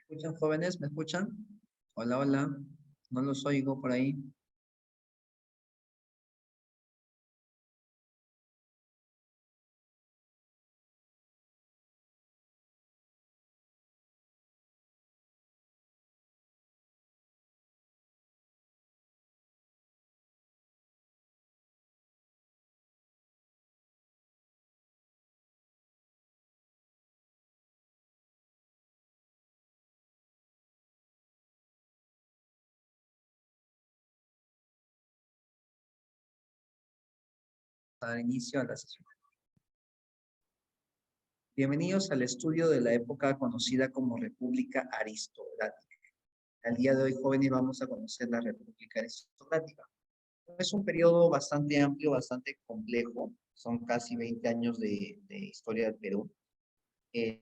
¿Escuchan, jóvenes? ¿Me escuchan? Hola, hola. No los oigo por ahí. Para dar inicio a la sesión. Bienvenidos al estudio de la época conocida como República Aristocrática. Al día de hoy, jóvenes, vamos a conocer la República Aristocrática. Es un periodo bastante amplio, bastante complejo. Son casi 20 años de historia del Perú. Eh,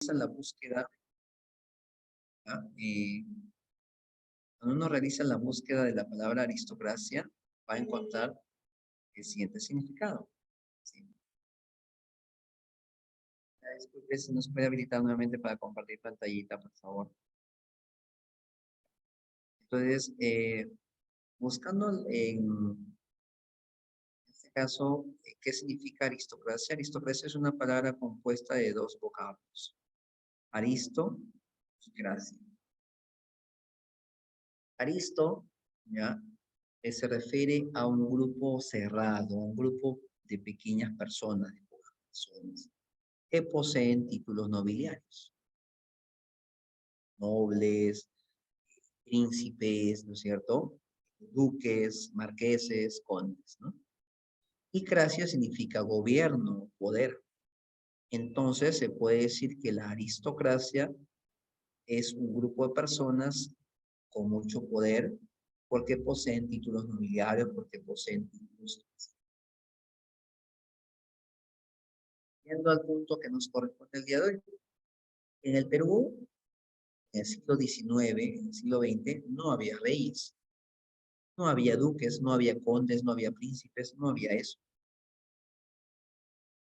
realiza la búsqueda, ¿ah? Cuando uno realiza la búsqueda de la palabra aristocracia, va a encontrar el siguiente significado. ¿Sí? Disculpe si nos puede habilitar nuevamente para compartir pantallita, por favor. Entonces, buscando en este caso, ¿qué significa aristocracia? Aristocracia es una palabra compuesta de dos vocablos. Aristo y gracia. Aristo, ¿ya? Se refiere a un grupo cerrado, un grupo de pequeñas personas, de pocas personas, que poseen títulos nobiliarios. Nobles, príncipes, ¿no es cierto? Duques, marqueses, condes, ¿no? Y cracia significa gobierno, poder. Entonces se puede decir que la aristocracia es un grupo de personas con mucho poder porque poseen títulos nobiliarios, porque poseen títulos. Yendo al punto que nos corresponde el día de hoy. En el Perú, en el siglo XIX, en el siglo XX, no había reyes, no había duques, no había condes, no había príncipes, no había eso.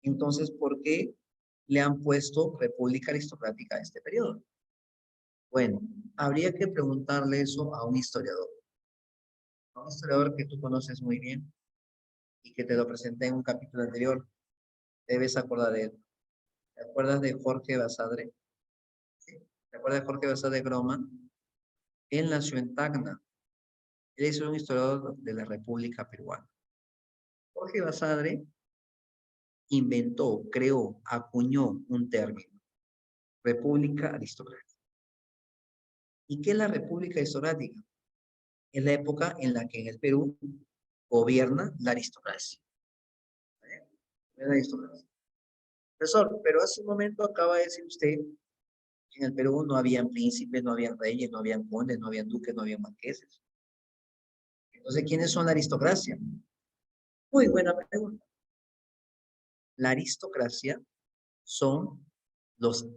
Entonces, ¿por qué le han puesto república aristocrática a este periodo? Bueno, habría que preguntarle eso a un historiador que tú conoces muy bien y que te lo presenté en un capítulo anterior. Debes acordar de él. ¿Te acuerdas de Jorge Basadre? ¿Sí? ¿Te acuerdas de Jorge Basadre Groma? Él nació en Tacna. Él es un historiador de la República Peruana. Jorge Basadre inventó, creó, acuñó un término, república aristocrática. ¿Y qué es la república aristocrática? Es la época en la que en el Perú gobierna la aristocracia. La aristocracia. Profesor, pero hace un momento acaba de decir usted que en el Perú no habían príncipes, no habían reyes, no habían condes, no habían duques, no habían marqueses. Entonces, ¿quiénes son la aristocracia? Muy buena pregunta. La aristocracia son los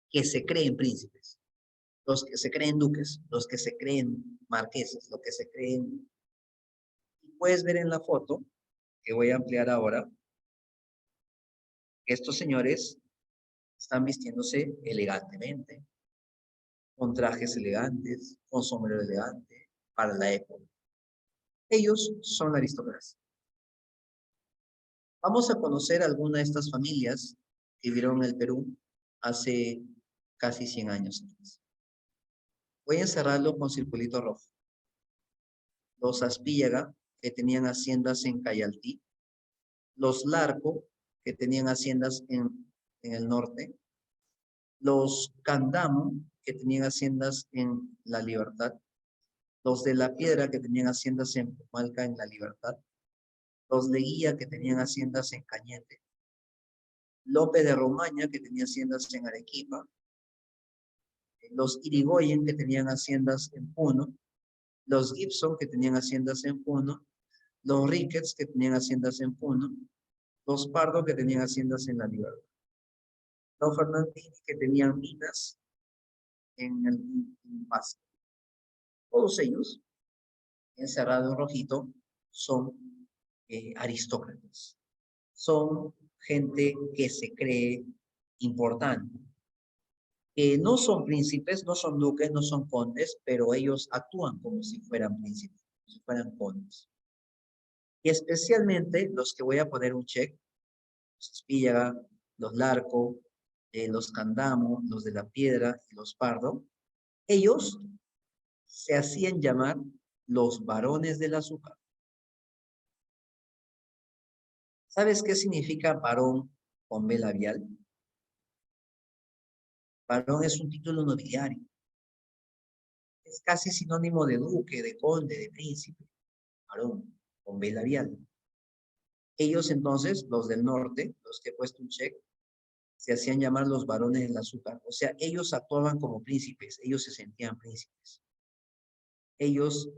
que se creen príncipes, los que se creen duques, los que se creen marqueses, los que se creen... Puedes ver en la foto, que voy a ampliar ahora, que estos señores están vistiéndose elegantemente, con trajes elegantes, con sombrero elegante, para la época. Ellos son la aristocracia. Vamos a conocer alguna de estas familias que vivieron en el Perú hace casi 100 años atrás. Voy a encerrarlo con circulito rojo. Los Aspíllaga, que tenían haciendas en Cayaltí. Los Larco, que tenían haciendas en el norte. Los Candamo, que tenían haciendas en La Libertad. Los de La Piedra, que tenían haciendas en Pumalca, en La Libertad. Los Leguía, que tenían haciendas en Cañete. López de Romaña, que tenía haciendas en Arequipa. Los Irigoyen, que tenían haciendas en Puno. Los Gibson, que tenían haciendas en Puno. Los Ricketts, que tenían haciendas en Puno. Los Pardo, que tenían haciendas en La Libertad. Los Fernandini, que tenían minas en el Pasco. Todos ellos, encerrados en rojito, son aristócratas. Son gente que se cree importante. No son príncipes, no son duques, no son condes, pero ellos actúan como si fueran príncipes, como si fueran condes. Y especialmente los que voy a poner un check, los Aspíllaga, los Larco, los Candamo, los de La Piedra y los Pardo, ellos se hacían llamar los varones del azúcar. ¿Sabes qué significa varón con B labial? Varón es un título nobiliario. Es casi sinónimo de duque, de conde, de príncipe. Varón con B labial. Ellos entonces, los del norte, los que he puesto un check, se hacían llamar los varones del azúcar. O sea, ellos actuaban como príncipes, ellos se sentían príncipes. Ellos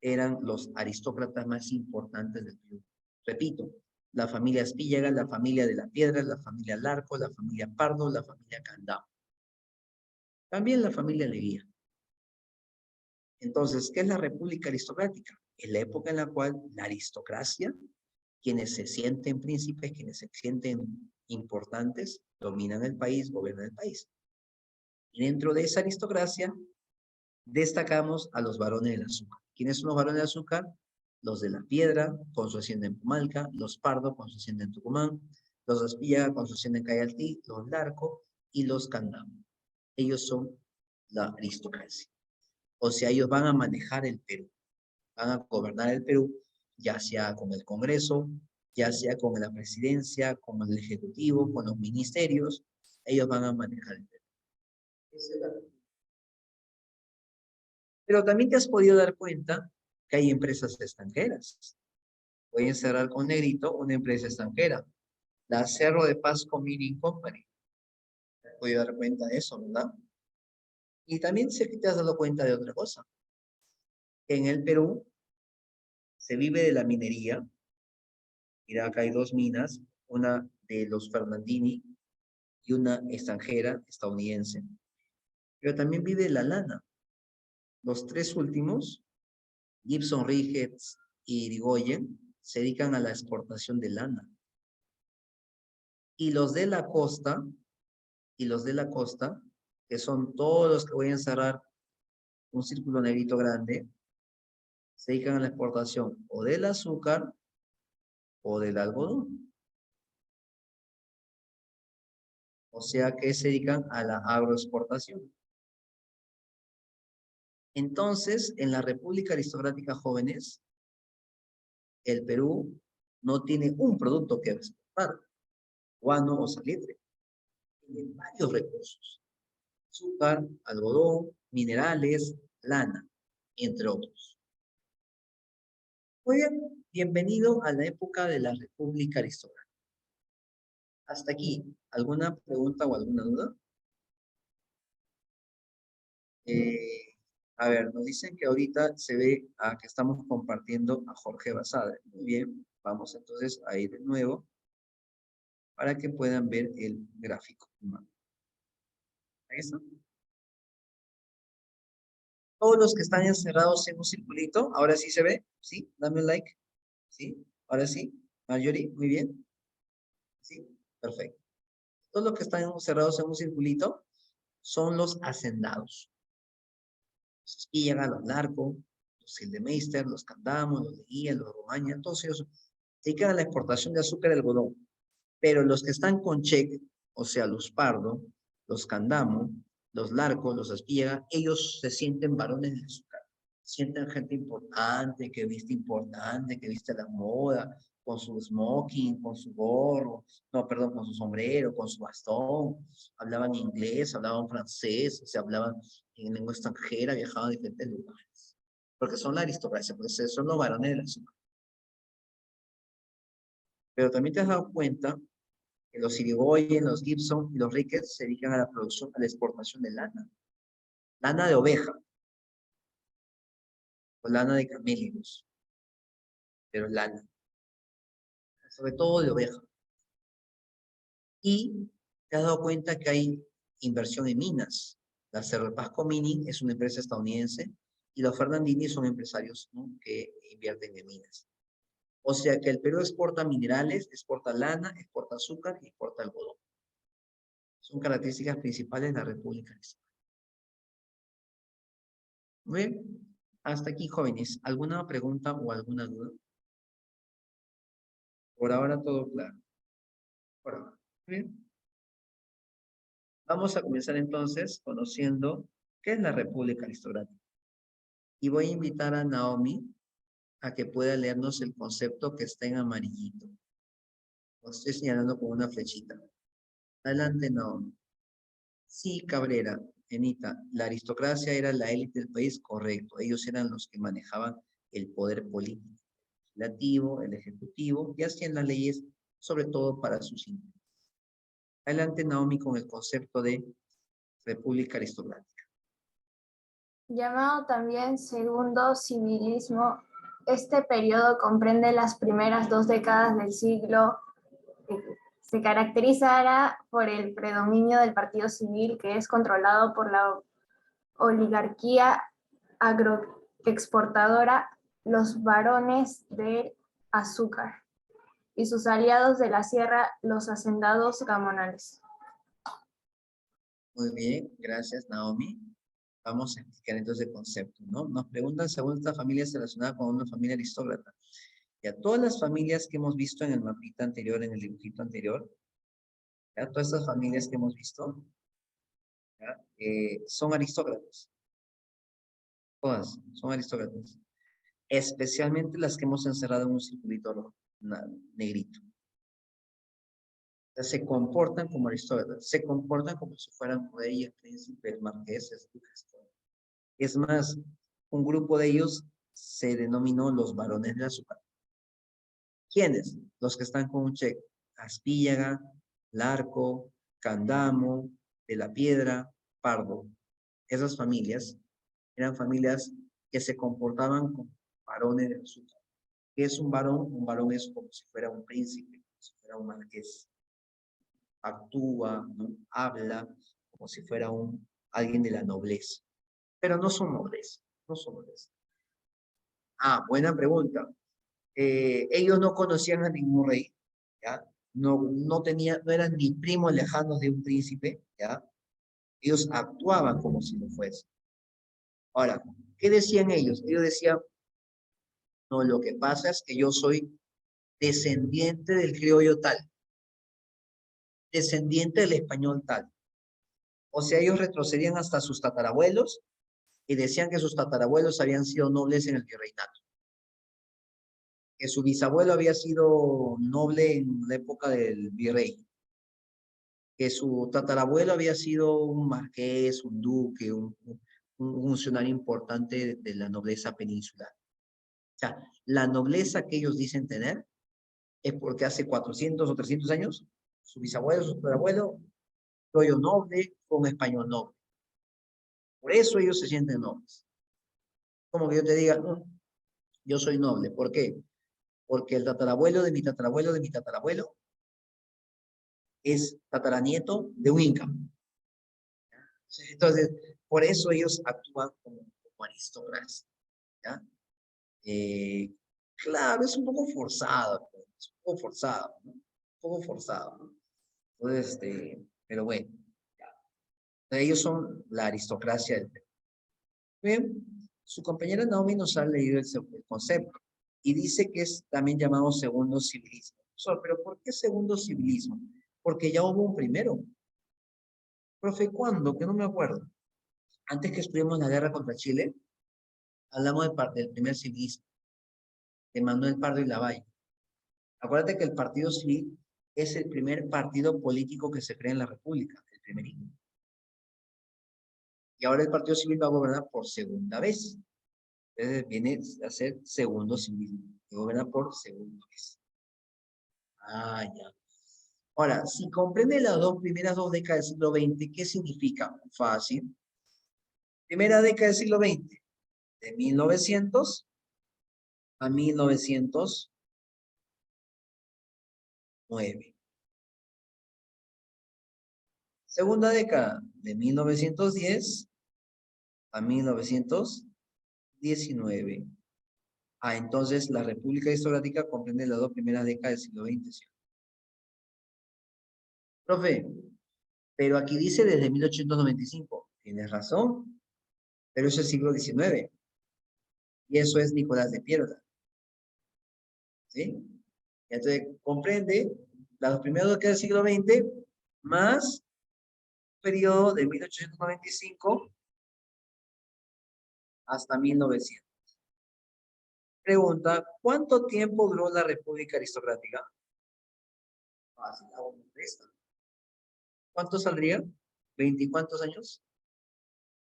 eran los aristócratas más importantes del Perú. Repito, la familia Aspíllaga, la familia de La Piedra, la familia Larco, la familia Pardo, la familia Candamo. También la familia Leguía. Entonces, ¿qué es la República Aristocrática? Es la época en la cual la aristocracia, quienes se sienten príncipes, quienes se sienten importantes, dominan el país, gobiernan el país. Y dentro de esa aristocracia, destacamos a los varones del azúcar. ¿Quiénes son los varones del azúcar? Los de La Piedra, con su hacienda en Pumalca, los Pardo, con su hacienda en Tucumán, los Aspíllaga, con su hacienda en Cayaltí, los Larco y los Candamo. Ellos son la aristocracia. O sea, ellos van a manejar el Perú, van a gobernar el Perú, ya sea con el Congreso, ya sea con la presidencia, con el Ejecutivo, con los ministerios, ellos van a manejar el Perú. Esa es la... Pero también te has podido dar cuenta que hay empresas extranjeras. Voy a encerrar con negrito una empresa extranjera, la Cerro de Pasco Mining Company. Te has podido dar cuenta de eso, ¿verdad? Y también sé que te has dado cuenta de otra cosa. Que en el Perú se vive de la minería. Mira, acá hay dos minas, una de los Fernandini y una extranjera estadounidense. Pero también vive la lana. Los tres últimos, Gibson Riggs y Irigoyen, se dedican a la exportación de lana. Y los de la costa, que son todos los que voy a encerrar un círculo negrito grande, se dedican a la exportación o del azúcar o del algodón. O sea que se dedican a la agroexportación. Entonces, en la República Aristocrática Jóvenes, el Perú no tiene un producto que exportar, guano o salitre. Tiene varios recursos: azúcar, algodón, minerales, lana, entre otros. Muy bien, bienvenido a la época de la República Aristocrática. Hasta aquí, ¿alguna pregunta o alguna duda? A ver, nos dicen que ahorita se ve que estamos compartiendo a Jorge Basadre. Muy bien, vamos entonces a ir de nuevo para que puedan ver el gráfico. Ahí está. Todos los que están encerrados en un circulito, ahora sí se ve, ¿sí? Dame un like, ¿sí? Ahora sí, Marjorie, muy bien, ¿sí? Perfecto. Todos los que están encerrados en un circulito son los hacendados. Los Espíllaga, los Larco, los Gildemeister, los Candamos, los de Guía, los Romaña, todos ellos se dedican a la exportación de azúcar y algodón. Pero los que están con cheque, o sea, los Pardo, los Candamo, los Larco, los Espíllaga, ellos se sienten varones de azúcar. Sienten gente importante, que viste la moda, con su smoking, con su gorro, no, perdón, con su sombrero, con su bastón. Hablaban inglés, hablaban francés, se hablaban en lengua extranjera, viajaban a diferentes lugares. Porque son la aristocracia, porque son los varones del azúcar. Pero también te has dado cuenta que los Irigoyen, los Gibson y los Ricketts se dedican a la producción, a la exportación de lana. Lana de oveja o lana de camélidos, pero lana, sobre todo de oveja. Y te has dado cuenta que hay inversión en minas. La Cerro Pasco Mining es una empresa estadounidense y los Fernandini son empresarios, ¿no?, que invierten en minas. O sea que el Perú exporta minerales, exporta lana, exporta azúcar y exporta algodón. Son características principales de la República. Muy bien, hasta aquí, jóvenes. ¿Alguna pregunta o alguna duda? Por ahora todo claro. Por ahora. Muy bien. Vamos a comenzar entonces conociendo qué es la República Aristocrática. Y voy a invitar a Naomi a que pueda leernos el concepto que está en amarillito. Lo estoy señalando con una flechita. Adelante, Naomi. Sí, Cabrera, Enita, la aristocracia era la élite del país, correcto. Ellos eran los que manejaban el poder político, el legislativo, el ejecutivo, y hacían las leyes, sobre todo para sus intereses. Adelante, Naomi, con el concepto de república aristocrática. Llamado también segundo civilismo, este periodo comprende las primeras 2 décadas del siglo. Se caracterizará por el predominio del partido civil, que es controlado por la oligarquía agroexportadora, los barones del azúcar, y sus aliados de la sierra, los hacendados gamonales. Muy bien, gracias, Naomi. Vamos a explicar entonces el concepto, ¿no? Nos preguntan según esta familia es relacionada con una familia aristócrata. Ya todas las familias que hemos visto en el mapita anterior, en el dibujito anterior, ya todas estas familias que hemos visto, ¿ya? Son aristócratas. Todas son aristócratas. Especialmente las que hemos encerrado en un circulito rojo, negrito. O sea, se comportan como aristócratas, se comportan como si fueran reyes, príncipes, marqueses, duques. Es más, un grupo de ellos se denominó los varones del azúcar. ¿Quiénes? Los que están con un cheque. Aspíllaga, Larco, Candamo, De la Piedra, Pardo. Esas familias eran familias que se comportaban como varones del azúcar. ¿Qué es un varón? Un varón es como si fuera un príncipe, como si fuera un marqués. actúa, ¿no? Habla como si fuera alguien de la nobleza. Pero no son nobles, no son nobles. Ah, buena pregunta. Ellos no conocían a ningún rey, ¿ya? No eran ni primos lejanos de un príncipe, ¿ya? Ellos actuaban como si lo fuese. Ahora, ¿qué decían ellos? Ellos decían, no, lo que pasa es que yo soy descendiente del criollo tal, descendiente del español tal. O sea, ellos retrocedían hasta sus tatarabuelos y decían que sus tatarabuelos habían sido nobles en el virreinato, que su bisabuelo había sido noble en la época del virrey, que su tatarabuelo había sido un marqués, un duque, un funcionario importante de la nobleza peninsular. O sea, la nobleza que ellos dicen tener es porque hace 400 o 300 años su bisabuelo, su tatarabuelo, fue noble, fue un español noble. Por eso ellos se sienten nobles. Como que yo te diga, no, yo soy noble. ¿Por qué? Porque el tatarabuelo de mi tatarabuelo de mi tatarabuelo es tataranieto de un inca. Entonces, por eso ellos actúan como aristócratas. ¿Ya? Claro, es un poco forzado, pues, es un poco forzado, ¿no? Un poco forzado, ¿no? Entonces, pero bueno, ya. Ellos son la aristocracia del Perú. Bien, su compañera Naomi nos ha leído el concepto y dice que es también llamado segundo civilismo. Pero ¿por qué segundo civilismo? Porque ya hubo un primero. Profe, ¿cuándo? Que no me acuerdo. Antes que estuvimos en la guerra contra Chile, hablamos del primer civilismo, de Manuel Pardo y Lavalle. Acuérdate que el Partido Civil es el primer partido político que se crea en la República, el primerito. Y ahora el Partido Civil va a gobernar por segunda vez. Entonces viene a ser segundo civilismo, que gobierna por segunda vez. Ah, ya. Ahora, si comprende las primeras dos décadas del siglo XX, ¿qué significa? Fácil. Primera década del siglo XX, de 1900 a 1909. Segunda década, de 1910 a 1919. Ah, entonces la República Aristocrática comprende las dos primeras décadas del siglo XX. ¿Sí? Profe, pero aquí dice desde 1895. Tienes razón, pero eso es siglo XIX. Y eso es Nicolás de Piedra. ¿Sí? Entonces, comprende las dos primeras décadas del siglo XX más periodo de 1895 hasta 1900. Pregunta, ¿cuánto tiempo duró la República Aristocrática? Fácil, ¿cuánto saldría? ¿20 y cuántos años?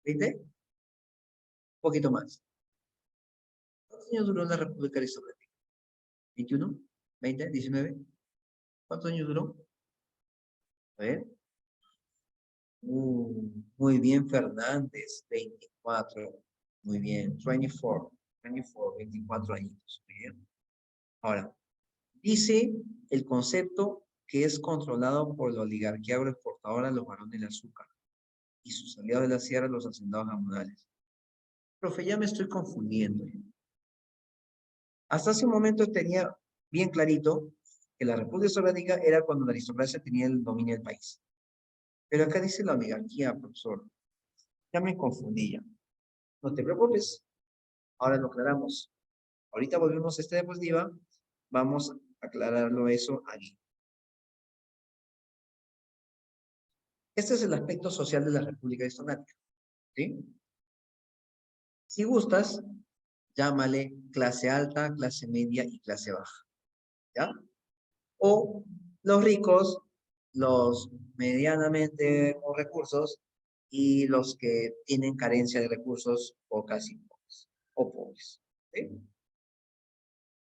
¿20? Un poquito más. ¿Cuántos años duró la República Aristocrática? ¿21? ¿20? ¿19? ¿Cuántos años duró? A ver. Muy bien, Fernández. 24. Muy bien. 24. 24 años. Muy bien. Ahora, dice el concepto que es controlado por la oligarquía agroexportadora, los varones del azúcar, y sus aliados de la sierra, los hacendados gamonales. Profe, ya me estoy confundiendo. Hasta hace un momento tenía bien clarito que la República Soviética era cuando la aristocracia tenía el dominio del país. Pero acá dice la oligarquía, profesor. Ya me confundí ya. No te preocupes. Ahora lo aclaramos. Ahorita volvemos a esta diapositiva. Vamos a aclararlo eso aquí. Este es el aspecto social de la República Aristocrática. ¿Sí? Si gustas, llámale clase alta, clase media y clase baja. ¿Ya? O los ricos, los medianamente con recursos y los que tienen carencia de recursos o casi pobres. O pobres. ¿Sí?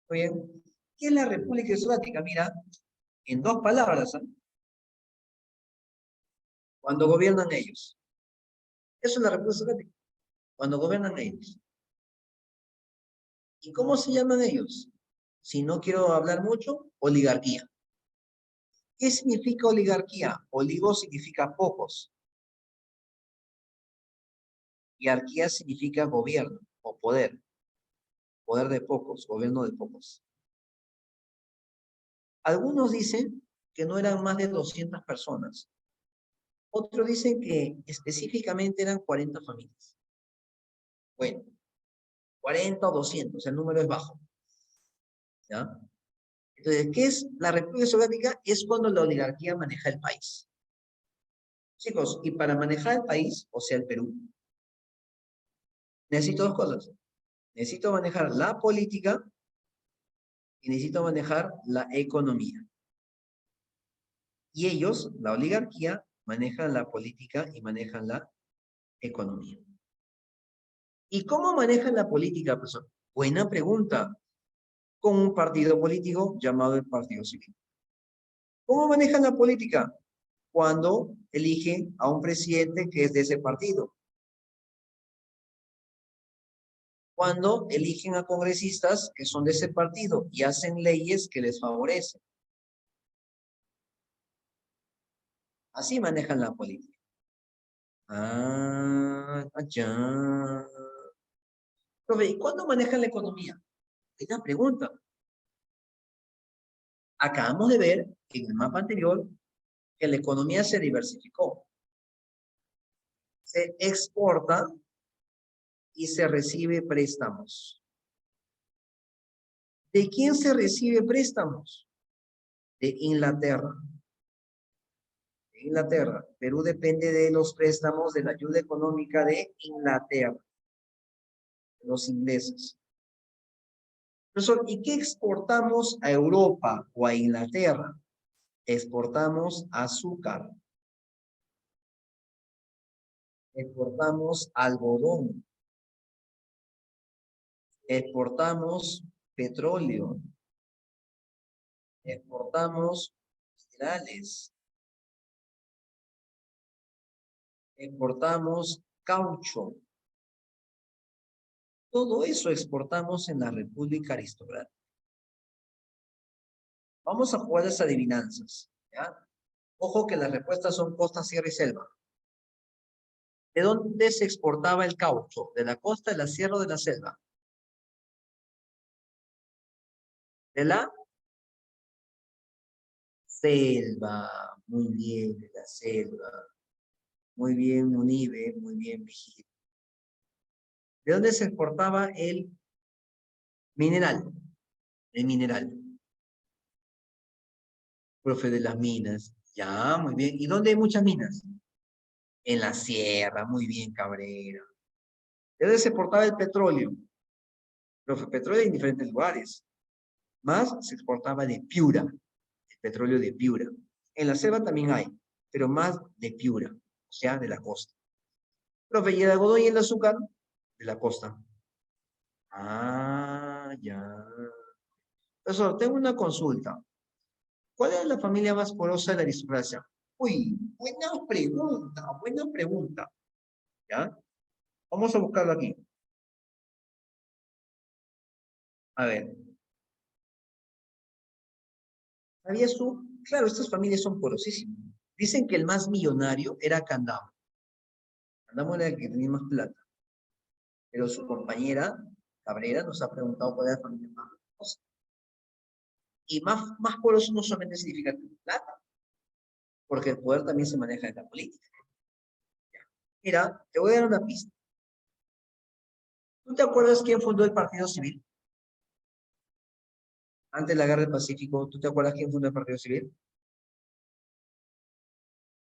Muy bien. ¿Qué es la República Eslovaquia? Mira, en dos palabras, ¿eh? Cuando gobiernan ellos. Eso es la República Eslovaquia. Cuando gobiernan ellos. ¿Y cómo se llaman ellos? Si no quiero hablar mucho, oligarquía. ¿Qué significa oligarquía? Oligo significa pocos. Y arquía significa gobierno o poder. Poder de pocos, gobierno de pocos. Algunos dicen que no eran más de 200 personas. Otros dicen que específicamente eran 40 familias. Bueno, 40 o 200, el número es bajo. ¿Ya? Entonces, ¿qué es la República Soviética? Es cuando la oligarquía maneja el país. Chicos, y para manejar el país, o sea, el Perú, necesito dos cosas. Necesito manejar la política y necesito manejar la economía. Y ellos, la oligarquía, manejan la política y manejan la economía. ¿Y cómo manejan la política, profesor? Buena pregunta. Con un partido político llamado el Partido Civil. ¿Cómo manejan la política? Cuando eligen a un presidente que es de ese partido. Cuando eligen a congresistas que son de ese partido y hacen leyes que les favorecen. Así manejan la política. Ya. Profe, ¿y cuándo manejan la economía? Buena pregunta. Acabamos de ver en el mapa anterior que la economía se diversificó. Se exporta y se recibe préstamos. ¿De quién se recibe préstamos? De Inglaterra. De Inglaterra. Perú depende de los préstamos de la ayuda económica de Inglaterra. De los ingleses. Profesor, ¿y qué exportamos a Europa o a Inglaterra? Exportamos azúcar. Exportamos algodón. Exportamos petróleo. Exportamos minerales. Exportamos caucho. Todo eso exportamos en la República Aristocrática. Vamos a jugar las adivinanzas, ¿ya? Ojo que las respuestas son costa, sierra y selva. ¿De dónde se exportaba el caucho? ¿De la costa, de la sierra o de la selva? De la selva. Muy bien, de la selva. Muy bien, Munibe, muy bien, Vigil. ¿De dónde se exportaba el mineral? El mineral. Profe, de las minas. Ya, muy bien. ¿Y dónde hay muchas minas? En la sierra, muy bien, Cabrera. ¿De dónde se exportaba el petróleo? Profe, petróleo en diferentes lugares. Más se exportaba de Piura, el petróleo de Piura. En la selva también hay, pero más de Piura, o sea, de la costa. Profe, ¿y el algodón y el azúcar? De la costa. Ya. Profesor, tengo una consulta. ¿Cuál es la familia más porosa de la aristocracia? Uy, buena pregunta, buena pregunta. ¿Ya? Vamos a buscarlo aquí. A ver. ¿Sabías tú? Claro, estas familias son porosísimas. Dicen que el más millonario era Candamo. Candamo era el que tenía más plata. Pero su compañera, Cabrera, nos ha preguntado cuál es la familia más porosa. Y más poroso no solamente significa tener plata, porque el poder también se maneja en la política. Mira, te voy a dar una pista. ¿Tú te acuerdas quién fundó el Partido Civil? Antes de la Guerra del Pacífico, ¿tú te acuerdas quién fundó el Partido Civil?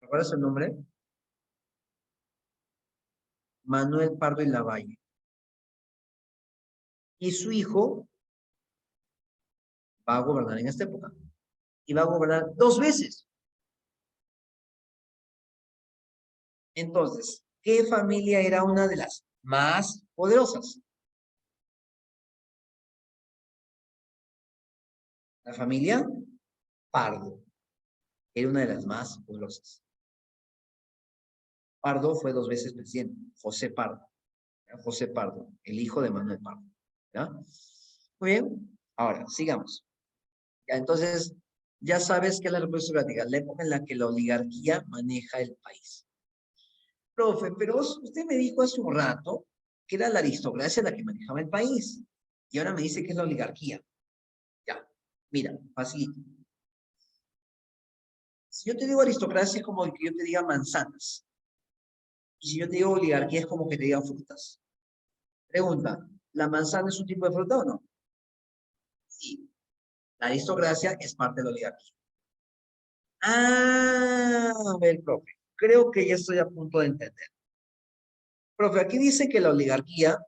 ¿Te acuerdas el nombre? Manuel Pardo y Lavalle. Y su hijo va a gobernar en esta época. Y va a gobernar 2 veces. Entonces, ¿qué familia era una de las más poderosas? La familia Pardo. Era una de las más poderosas. Pardo fue 2 veces presidente. José Pardo. ¿Ya? José Pardo, el hijo de Manuel Pardo. ¿Ya? Muy bien. Ahora, sigamos. Ya, entonces, Ya sabes que es la República Aristocrática, la época en la que la oligarquía maneja el país. Profe, pero usted me dijo hace un rato que era la aristocracia la que manejaba el país. Y ahora me dice que es la oligarquía. Ya, mira, facilito. Si yo te digo aristocracia es como que yo te diga manzanas. Y si yo te digo oligarquía es como que te diga frutas. Pregunta, ¿la manzana es un tipo de fruta o no? Sí. La aristocracia es parte de la oligarquía. Ah, a ver, profe. Creo que ya estoy a punto de entender. Profe, aquí dice que la oligarquía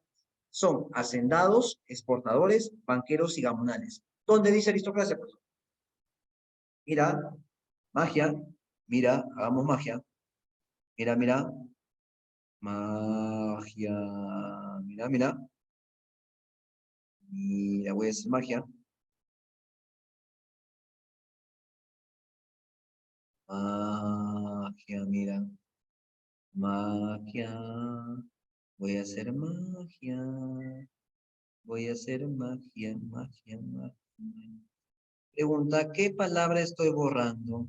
son hacendados, exportadores, banqueros y gamonales. ¿Dónde dice aristocracia, profesor? Mira, magia. Mira, hagamos magia. Mira, mira. Magia. Mira, mira. Mira, voy a hacer magia. Magia, mira. Magia. Voy a hacer magia. Voy a hacer magia, magia, magia. Pregunta, ¿qué palabra estoy borrando?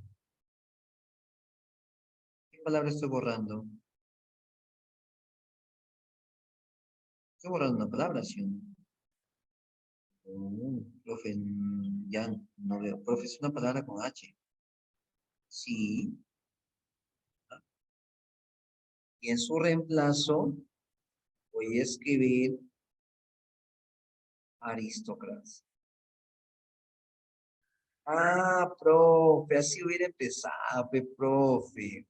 ¿Qué palabra estoy borrando? Estoy borrando una palabra, ¿sí o no? Profe, ya no veo. Profe, es una palabra con H. Sí. Y en su reemplazo voy a escribir aristócratas. Ah, profe, así hubiera empezado, profe.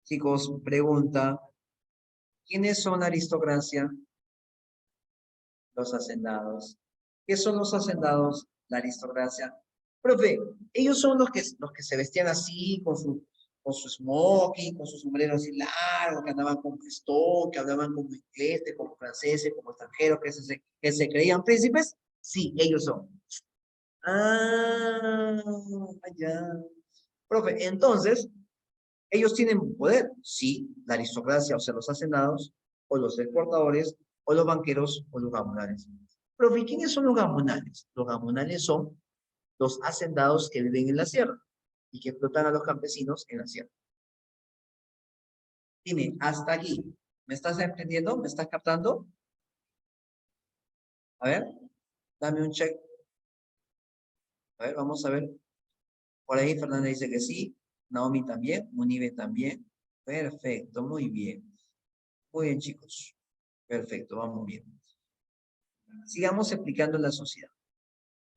Chicos, pregunta, ¿quiénes son la aristocracia? Los hacendados. ¿Qué son los hacendados? La aristocracia. Profe, ellos son los que se vestían así, con su smoking, con su sombrero así largo, que andaban con esto, que hablaban como inglés, como franceses, como extranjeros, que se creían príncipes. Sí, ellos son. Ah, ya. Profe, entonces, ¿ellos tienen poder? Sí, la aristocracia, o sea, los hacendados, o los exportadores, o los banqueros, o los gamonales. Profe, ¿quiénes son los gamonales? Los gamonales son los hacendados que viven en la sierra y que explotan a los campesinos en la sierra. Dime, hasta aquí, ¿me estás entendiendo? ¿Me estás captando? A ver, dame un check. A ver, vamos a ver. Por ahí Fernanda dice que sí, Naomi también, Munibe también. Perfecto, muy bien. Muy bien, chicos. Perfecto, vamos bien. Sigamos explicando la sociedad.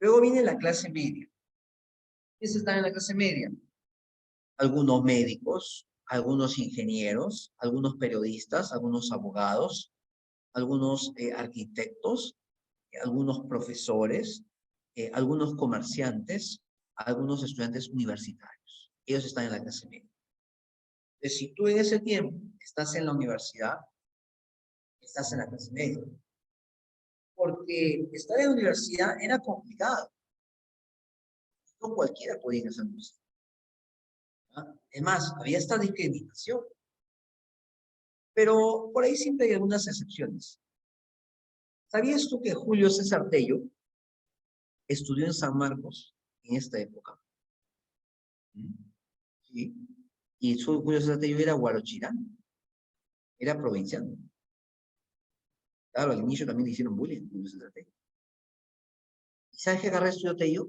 Luego viene la clase media. ¿Quiénes están en la clase media? Algunos médicos, algunos ingenieros, algunos periodistas, algunos abogados, algunos arquitectos, algunos profesores, algunos comerciantes, algunos estudiantes universitarios. Ellos están en la clase media. Entonces, si tú en ese tiempo estás en la universidad, estás en la clase media. Porque estar en la universidad era complicado. No cualquiera podía ingresar a la universidad. ¿Ah? Es más, había esta discriminación. Pero por ahí siempre hay algunas excepciones. ¿Sabías tú que Julio César Tello estudió en San Marcos en esta época? ¿Mm? Sí. Y su Julio César Tello era guarochirán, era provinciano. Claro, al inicio también le hicieron bullying a Julio César Tello. ¿Y sabes qué carrera estudió Tello?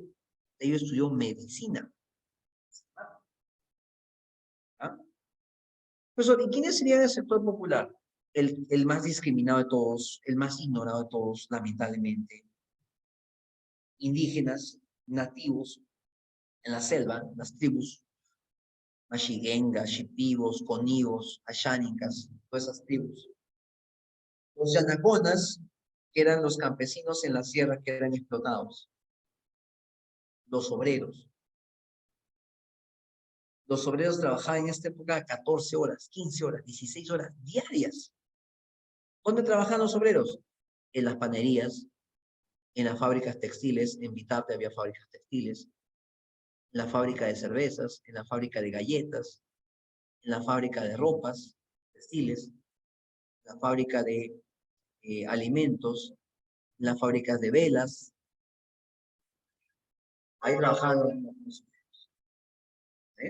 Tello estudió medicina. ¿Ah? Profesor, ¿y quiénes serían el sector popular? El más discriminado de todos, el más ignorado de todos, lamentablemente. Indígenas, nativos, en la selva, las tribus, Mashigengas, Shipibos, Conibos, Ashánicas, todas esas tribus. Los Yanaconas, que eran los campesinos en la sierra que eran explotados. Los obreros. Los obreros trabajaban en esta época 14 horas, 15 horas, 16 horas diarias. ¿Dónde trabajaban los obreros? En las panerías, en las fábricas textiles, en Vitarte había fábricas textiles, en la fábrica de cervezas, en la fábrica de galletas, en la fábrica de ropas, textiles, en la fábrica de alimentos, en las fábricas de velas. ahí trabajando. ¿Sí?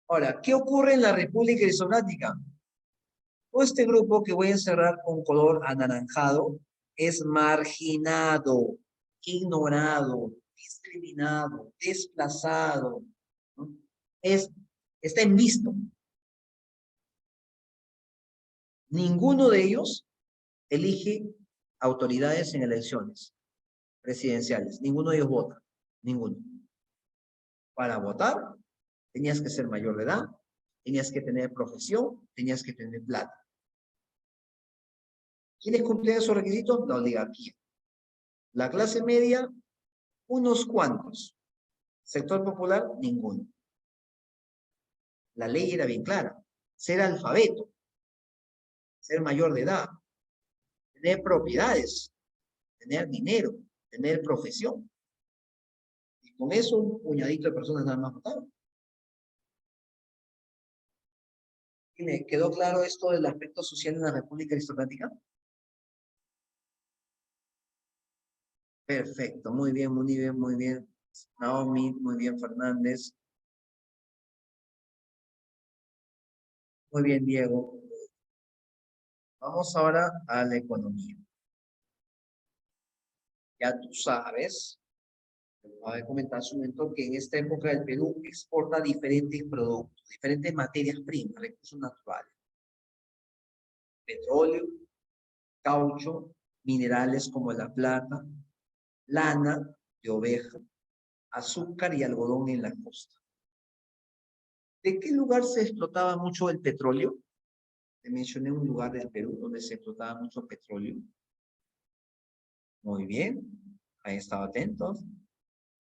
Ahora, ¿qué ocurre en la República Aristocrática? Todo este grupo que voy a encerrar con color anaranjado es marginado, ignorado, discriminado, desplazado, ¿no? Está en visto. Ninguno de ellos elige autoridades en elecciones presidenciales. Ninguno de ellos vota. Ninguno. Para votar, tenías que ser mayor de edad, tenías que tener profesión, tenías que tener plata. ¿Quiénes cumplían esos requisitos? La oligarquía. La clase media, unos cuantos. Sector popular, ninguno. La ley era bien clara. Ser alfabeto, ser mayor de edad, tener propiedades, tener dinero, tener profesión. Y con eso un puñadito de personas nada más votaron. ¿Y me quedó claro esto del aspecto social en la República Aristocrática? Perfecto, muy bien, muy bien, muy bien. Naomi, muy bien, Fernández. Muy bien, Diego. Vamos ahora a la economía. Ya tú sabes, te voy a comentar hace un momento que en esta época el Perú exporta diferentes productos, diferentes materias primas, recursos naturales. Petróleo, caucho, minerales como la plata, lana de oveja, azúcar y algodón en la costa. ¿De qué lugar se explotaba mucho el petróleo? Te mencioné un lugar del Perú donde se explotaba mucho petróleo. Muy bien, ahí estado atentos.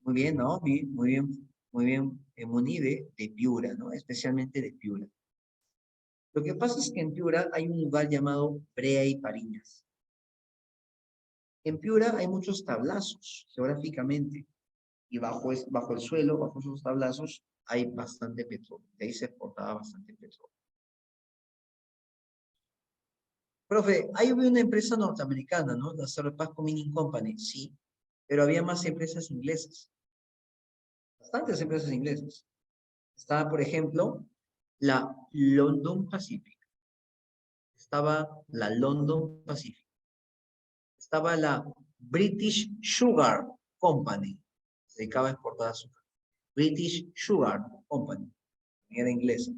Muy bien, ¿no? Muy bien, muy bien. En Munive, de Piura, ¿no? Especialmente de Piura. Lo que pasa es que en Piura hay un lugar llamado Brea y Pariñas. En Piura hay muchos tablazos, geográficamente, y bajo el suelo, bajo esos tablazos, hay bastante petróleo. De ahí se exportaba bastante petróleo. Profe, ahí hubo una empresa norteamericana, ¿no? La Cerro Pasco Mining Company, sí, pero había más empresas inglesas. Bastantes empresas inglesas. Estaba, por ejemplo, la London Pacific. Estaba la London Pacific. Estaba la British Sugar Company. Se dedicaba a exportar azúcar. British Sugar Company. Era inglesa.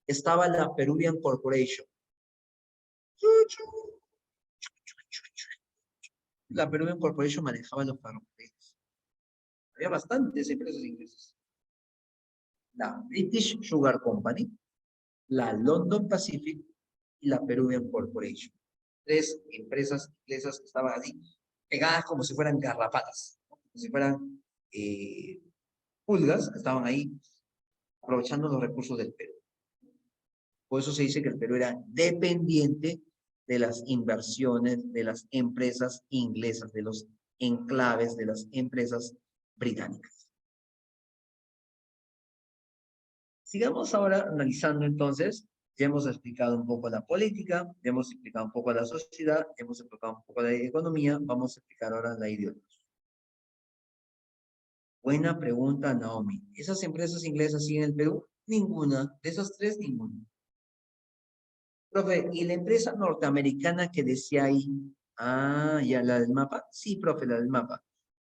Estaba la Peruvian Corporation. La Peruvian Corporation manejaba los ferrocarriles. Había bastantes empresas inglesas. La British Sugar Company, la London Pacific y la Peruvian Corporation. Tres empresas inglesas que estaban así, pegadas como si fueran garrapatas, ¿no? Como si fueran pulgas, que estaban ahí aprovechando los recursos del Perú. Por eso se dice que el Perú era dependiente de las inversiones de las empresas inglesas, de los enclaves de las empresas británicas. Sigamos ahora analizando entonces. Ya hemos explicado un poco la política, ya hemos explicado un poco la sociedad, ya hemos explicado un poco la economía, vamos a explicar ahora la ideología. Buena pregunta, Naomi. ¿Esas empresas inglesas siguen en el Perú? Ninguna. De esas tres, ninguna. Profe, ¿y la empresa norteamericana que decía ahí? Ah, ya, la del mapa. Sí, profe, la del mapa.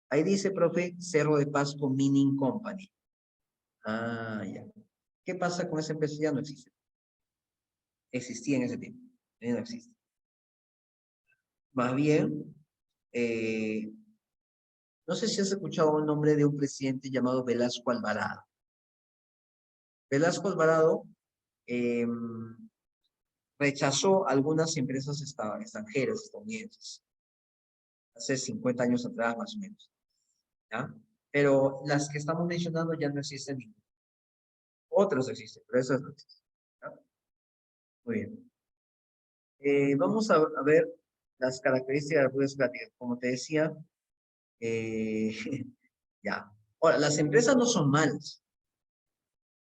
Ahí dice, profe, Cerro de Pasco Mining Company. Ah, ya. ¿Qué pasa con esa empresa? Ya no existe. Existía en ese tiempo. Ya no existe. Más bien, no sé si has escuchado el nombre de un presidente llamado Velasco Alvarado. Velasco Alvarado rechazó algunas empresas extranjeras, estadounidenses, hace 50 años atrás más o menos, ¿ya? Pero las que estamos mencionando ya no existen ninguna. Otras existen, pero esas no existen, ¿ya? Muy bien. Vamos a ver las características de la República Aristocrática. Como te decía, ya. Ahora, las empresas no son malas,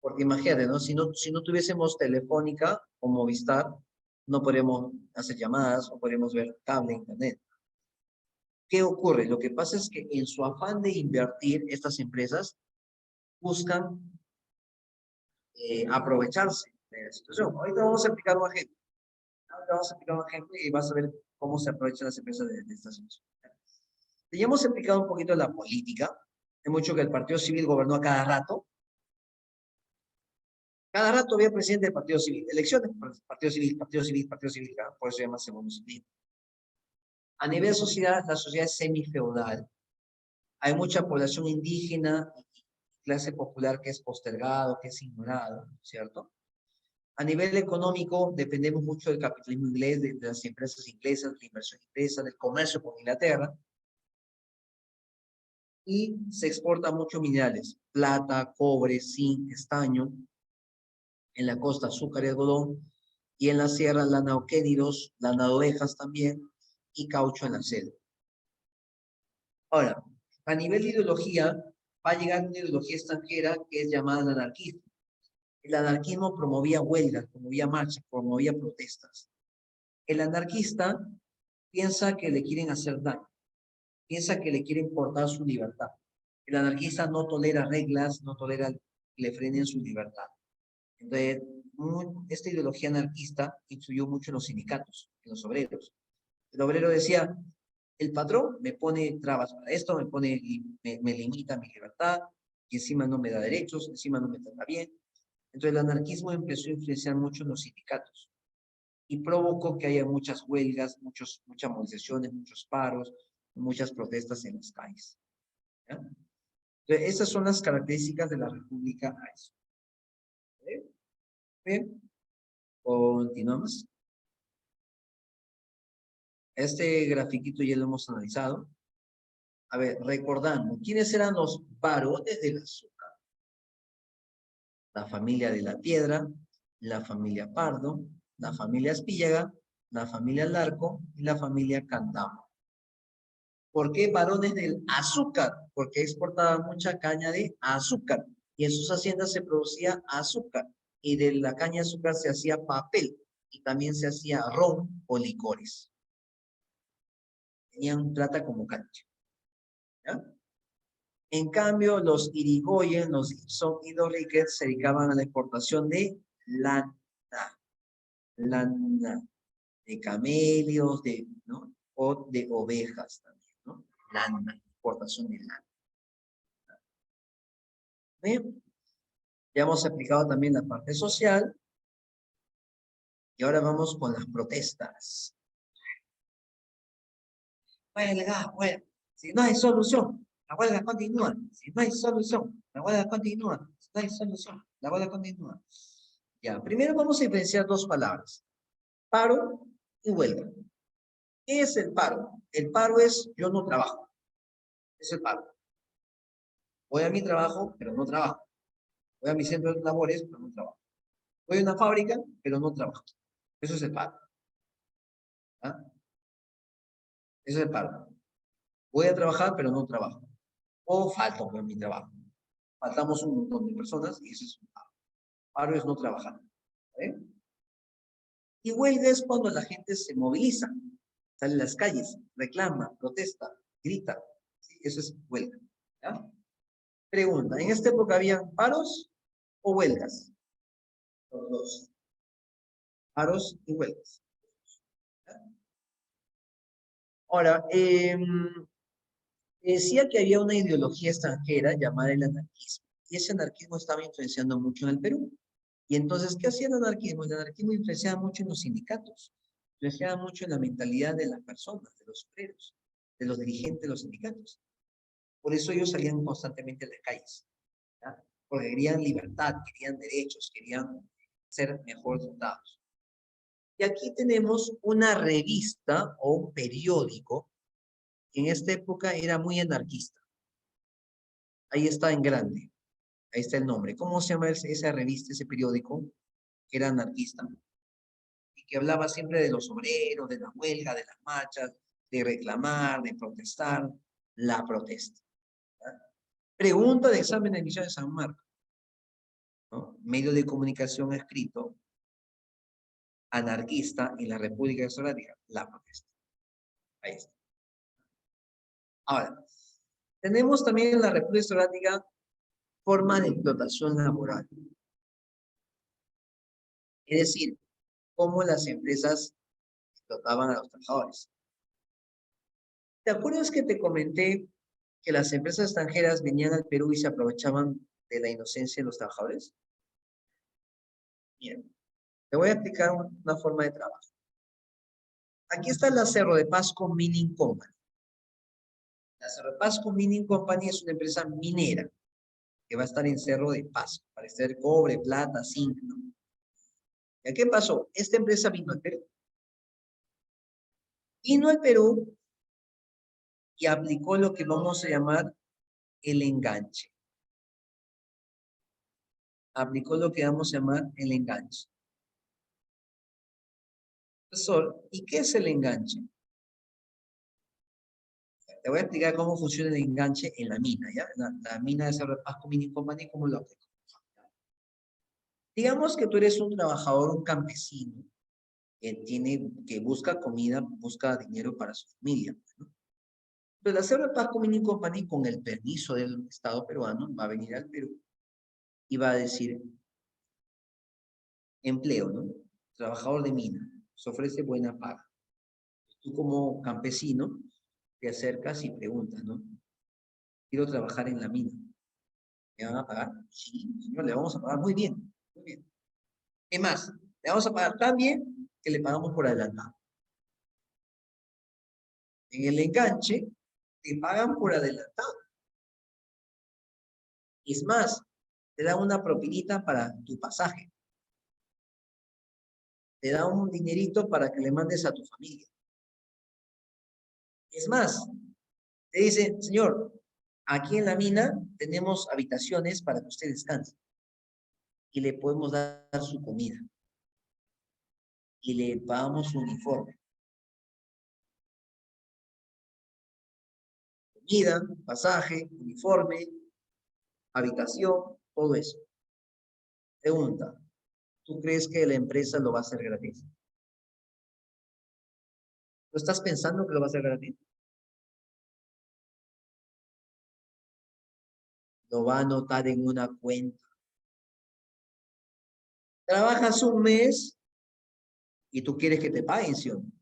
porque imagínate, ¿no? Si no tuviésemos Telefónica o Movistar, no podríamos hacer llamadas o podríamos ver cable, internet. ¿Qué ocurre? Lo que pasa es que en su afán de invertir, estas empresas buscan aprovecharse de la situación. Ahorita vamos a explicar un ejemplo. Ahorita vamos a explicar un ejemplo y vas a ver cómo se aprovechan las empresas de esta situación. Ya hemos explicado un poquito la política. Hay mucho que el Partido Civil gobernó a cada rato. Cada rato había presidente del Partido Civil. Elecciones, Partido Civil, Partido Civil, Partido Civil. Por eso se llama segundo civil. A nivel sociedad, la sociedad es semifeudal. Hay mucha población indígena y clase popular que es postergado, que es ignorado, ¿cierto? A nivel económico, dependemos mucho del capitalismo inglés, de las empresas inglesas, de la inversión inglesa, del comercio con Inglaterra. Y se exporta mucho minerales, plata, cobre, zinc, estaño. En la costa, azúcar y algodón. Y en la sierra, lana o quénidos, lana de ovejas también, y caucho en la selva. Ahora, a nivel de ideología, va a llegar una ideología extranjera que es llamada el anarquismo. El anarquismo promovía huelgas, promovía marchas, promovía protestas. El anarquista piensa que le quieren hacer daño, piensa que le quieren cortar su libertad. El anarquista no tolera reglas, no tolera que le frenen su libertad. Entonces, esta ideología anarquista influyó mucho en los sindicatos, en los obreros. El obrero decía, el patrón me pone trabas para esto, me limita mi libertad, y encima no me da derechos, encima no me trata bien. Entonces el anarquismo empezó a influenciar mucho en los sindicatos y provocó que haya muchas huelgas, muchas movilizaciones, muchos paros, muchas protestas en las calles. ¿Ya? Entonces, esas son las características de la República AES. Bien, continuamos. Este grafiquito ya lo hemos analizado. A ver, recordando, ¿quiénes eran los varones del azúcar? La familia de la Piedra, la familia Pardo, la familia Espíllaga, la familia Larco y la familia Candamo. ¿Por qué varones del azúcar? Porque exportaban mucha caña de azúcar y en sus haciendas se producía azúcar y de la caña de azúcar se hacía papel y también se hacía ron o licores. Tenían plata como cancha. ¿Ya? En cambio, los Irigoyen, los Gibson y los Ricketts se dedicaban a la exportación de lana, de camelios, ¿no? O de ovejas también, ¿no? Lana, exportación de lana. Bien, ya hemos aplicado también la parte social y ahora vamos con las protestas. Huelga, huelga. Si no hay solución, la huelga continúa. Si no hay solución, la huelga continúa. Si no hay solución, la huelga continúa. Ya, primero vamos a diferenciar dos palabras. Paro y huelga. ¿Qué es el paro? El paro es yo no trabajo. Es el paro. Voy a mi trabajo, pero no trabajo. Voy a mi centro de labores, pero no trabajo. Voy a una fábrica, pero no trabajo. Eso es el paro. ¿Ah? Eso es el paro. Voy a trabajar, pero no trabajo. O falto en mi trabajo. Faltamos un montón de personas y eso es un paro. Paro es no trabajar. ¿Eh? Y huelga es cuando la gente se moviliza, sale a las calles, reclama, protesta, grita. ¿Sí? Eso es huelga. ¿Ya? Pregunta, ¿en esta época habían paros o huelgas? Los dos. Paros y huelgas. ¿Ya? Ahora, decía que había una ideología extranjera llamada el anarquismo. Y ese anarquismo estaba influenciando mucho en el Perú. Y entonces, ¿qué hacía el anarquismo? El anarquismo influenciaba mucho en los sindicatos, influenciaba mucho en la mentalidad de las personas, de los obreros, de los dirigentes de los sindicatos. Por eso ellos salían constantemente a las calles, ¿ya? Porque querían libertad, querían derechos, querían ser mejor tratados. Y aquí tenemos una revista o un periódico que en esta época era muy anarquista. Ahí está en grande, ahí está el nombre. ¿Cómo se llama esa revista, ese periódico que era anarquista? Y que hablaba siempre de los obreros, de la huelga, de las marchas, de reclamar, de protestar, la protesta. ¿Ya? Pregunta de examen de admisión de San Marcos, ¿no? Medio de comunicación escrito, anarquista en la República Democrática, la protesta. Ahí está. Ahora, tenemos también en la República Hidrográfica forma de explotación laboral. Es decir, cómo las empresas explotaban a los trabajadores. ¿Te acuerdas que te comenté que las empresas extranjeras venían al Perú y se aprovechaban de la inocencia de los trabajadores? Bien, te voy a explicar una forma de trabajo. Aquí está la Cerro de Pasco Mining Company. La Cerro de Pasco Mining Company es una empresa minera que va a estar en Cerro de Pasco para extraer cobre, plata, zinc, ¿no? ¿Y qué pasó? Esta empresa vino al Perú. Vino al Perú y aplicó lo que vamos a llamar el enganche. Aplicó lo que vamos a llamar el enganche. Profesor, ¿y qué es el enganche? Te voy a explicar cómo funciona el enganche en la mina, ¿ya? La mina de Cerro de Pasco Mining Company, cómo lo aplica. Digamos que tú eres un trabajador, un campesino, que busca comida, busca dinero para su familia, ¿no? Entonces, la Cerro de Pasco Mining Company, con el permiso del Estado peruano, va a venir al Perú y va a decir, empleo, ¿no? Trabajador de mina, se ofrece buena paga. Tú como campesino te acercas y preguntas, ¿no? Quiero trabajar en la mina. ¿Me van a pagar? Sí, señor, le vamos a pagar muy bien, muy bien. Es más, le vamos a pagar tan bien que le pagamos por adelantado. En el enganche, te pagan por adelantado. Es más, te dan una propinita para tu pasaje. Te da un dinerito para que le mandes a tu familia. Es más, te dice, señor, aquí en la mina tenemos habitaciones para que usted descanse. Y le podemos dar su comida. Y le pagamos su uniforme. Comida, pasaje, uniforme, habitación, todo eso. Pregunta, ¿tú crees que la empresa lo va a hacer gratis? ¿Tú estás pensando que lo va a hacer gratis? Lo va a anotar en una cuenta. Trabajas un mes y tú quieres que te paguen, ¿sí o no?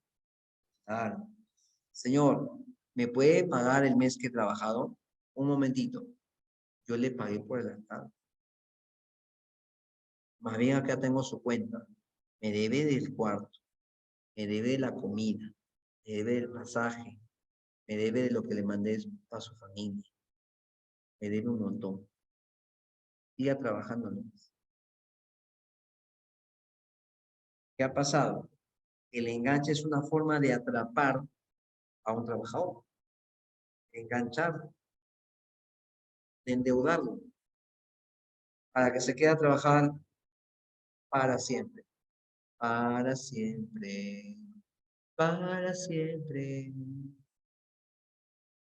Claro. Señor, ¿me puede pagar el mes que he trabajado? Un momentito. Yo le pagué por adelantado. Más bien acá tengo su cuenta. Me debe del cuarto, me debe de la comida, me debe del pasaje, me debe de lo que le mandé a su familia, me debe un montón. Siga trabajando nomás. ¿Qué ha pasado? El enganche es una forma de atrapar a un trabajador, de engancharlo, de endeudarlo, para que se quede a trabajar para siempre, para siempre, para siempre.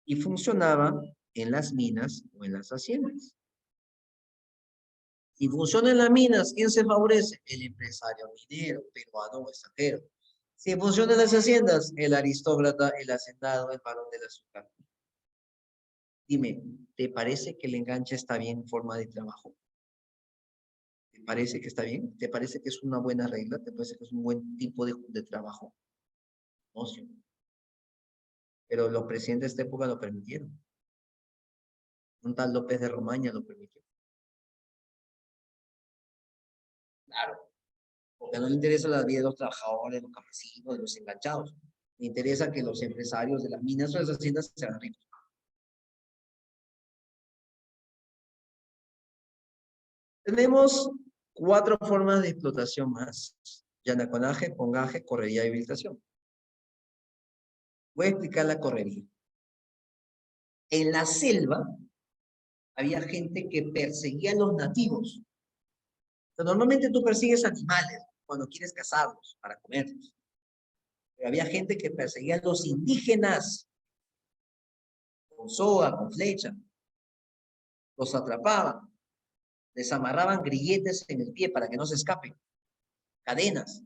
Y funcionaba en las minas o en las haciendas. Si funciona en las minas, ¿quién se favorece? El empresario minero, peruano o extranjero. Si funciona en las haciendas, el aristócrata, el hacendado, el varón del azúcar. Dime, ¿te parece que el enganche está bien en forma de trabajo? ¿Te parece que está bien? ¿Te parece que es una buena regla? ¿Te parece que es un buen tipo de trabajo? No, sí. Pero los presidentes de esta época lo permitieron. Un tal López de Romaña lo permitió. Claro, porque no le interesa la vida de los trabajadores, de los campesinos, de los enganchados. Le interesa que los empresarios de las minas o de las haciendas se hagan ricos. Tenemos 4 formas de explotación más. Yanaconaje, pongaje, correría y habilitación. Voy a explicar la correría. En la selva había gente que perseguía a los nativos. O sea, normalmente tú persigues animales cuando quieres cazarlos para comerlos. Pero había gente que perseguía a los indígenas con soga, con flecha. Los atrapaban, les amarraban grilletes en el pie para que no se escapen, cadenas,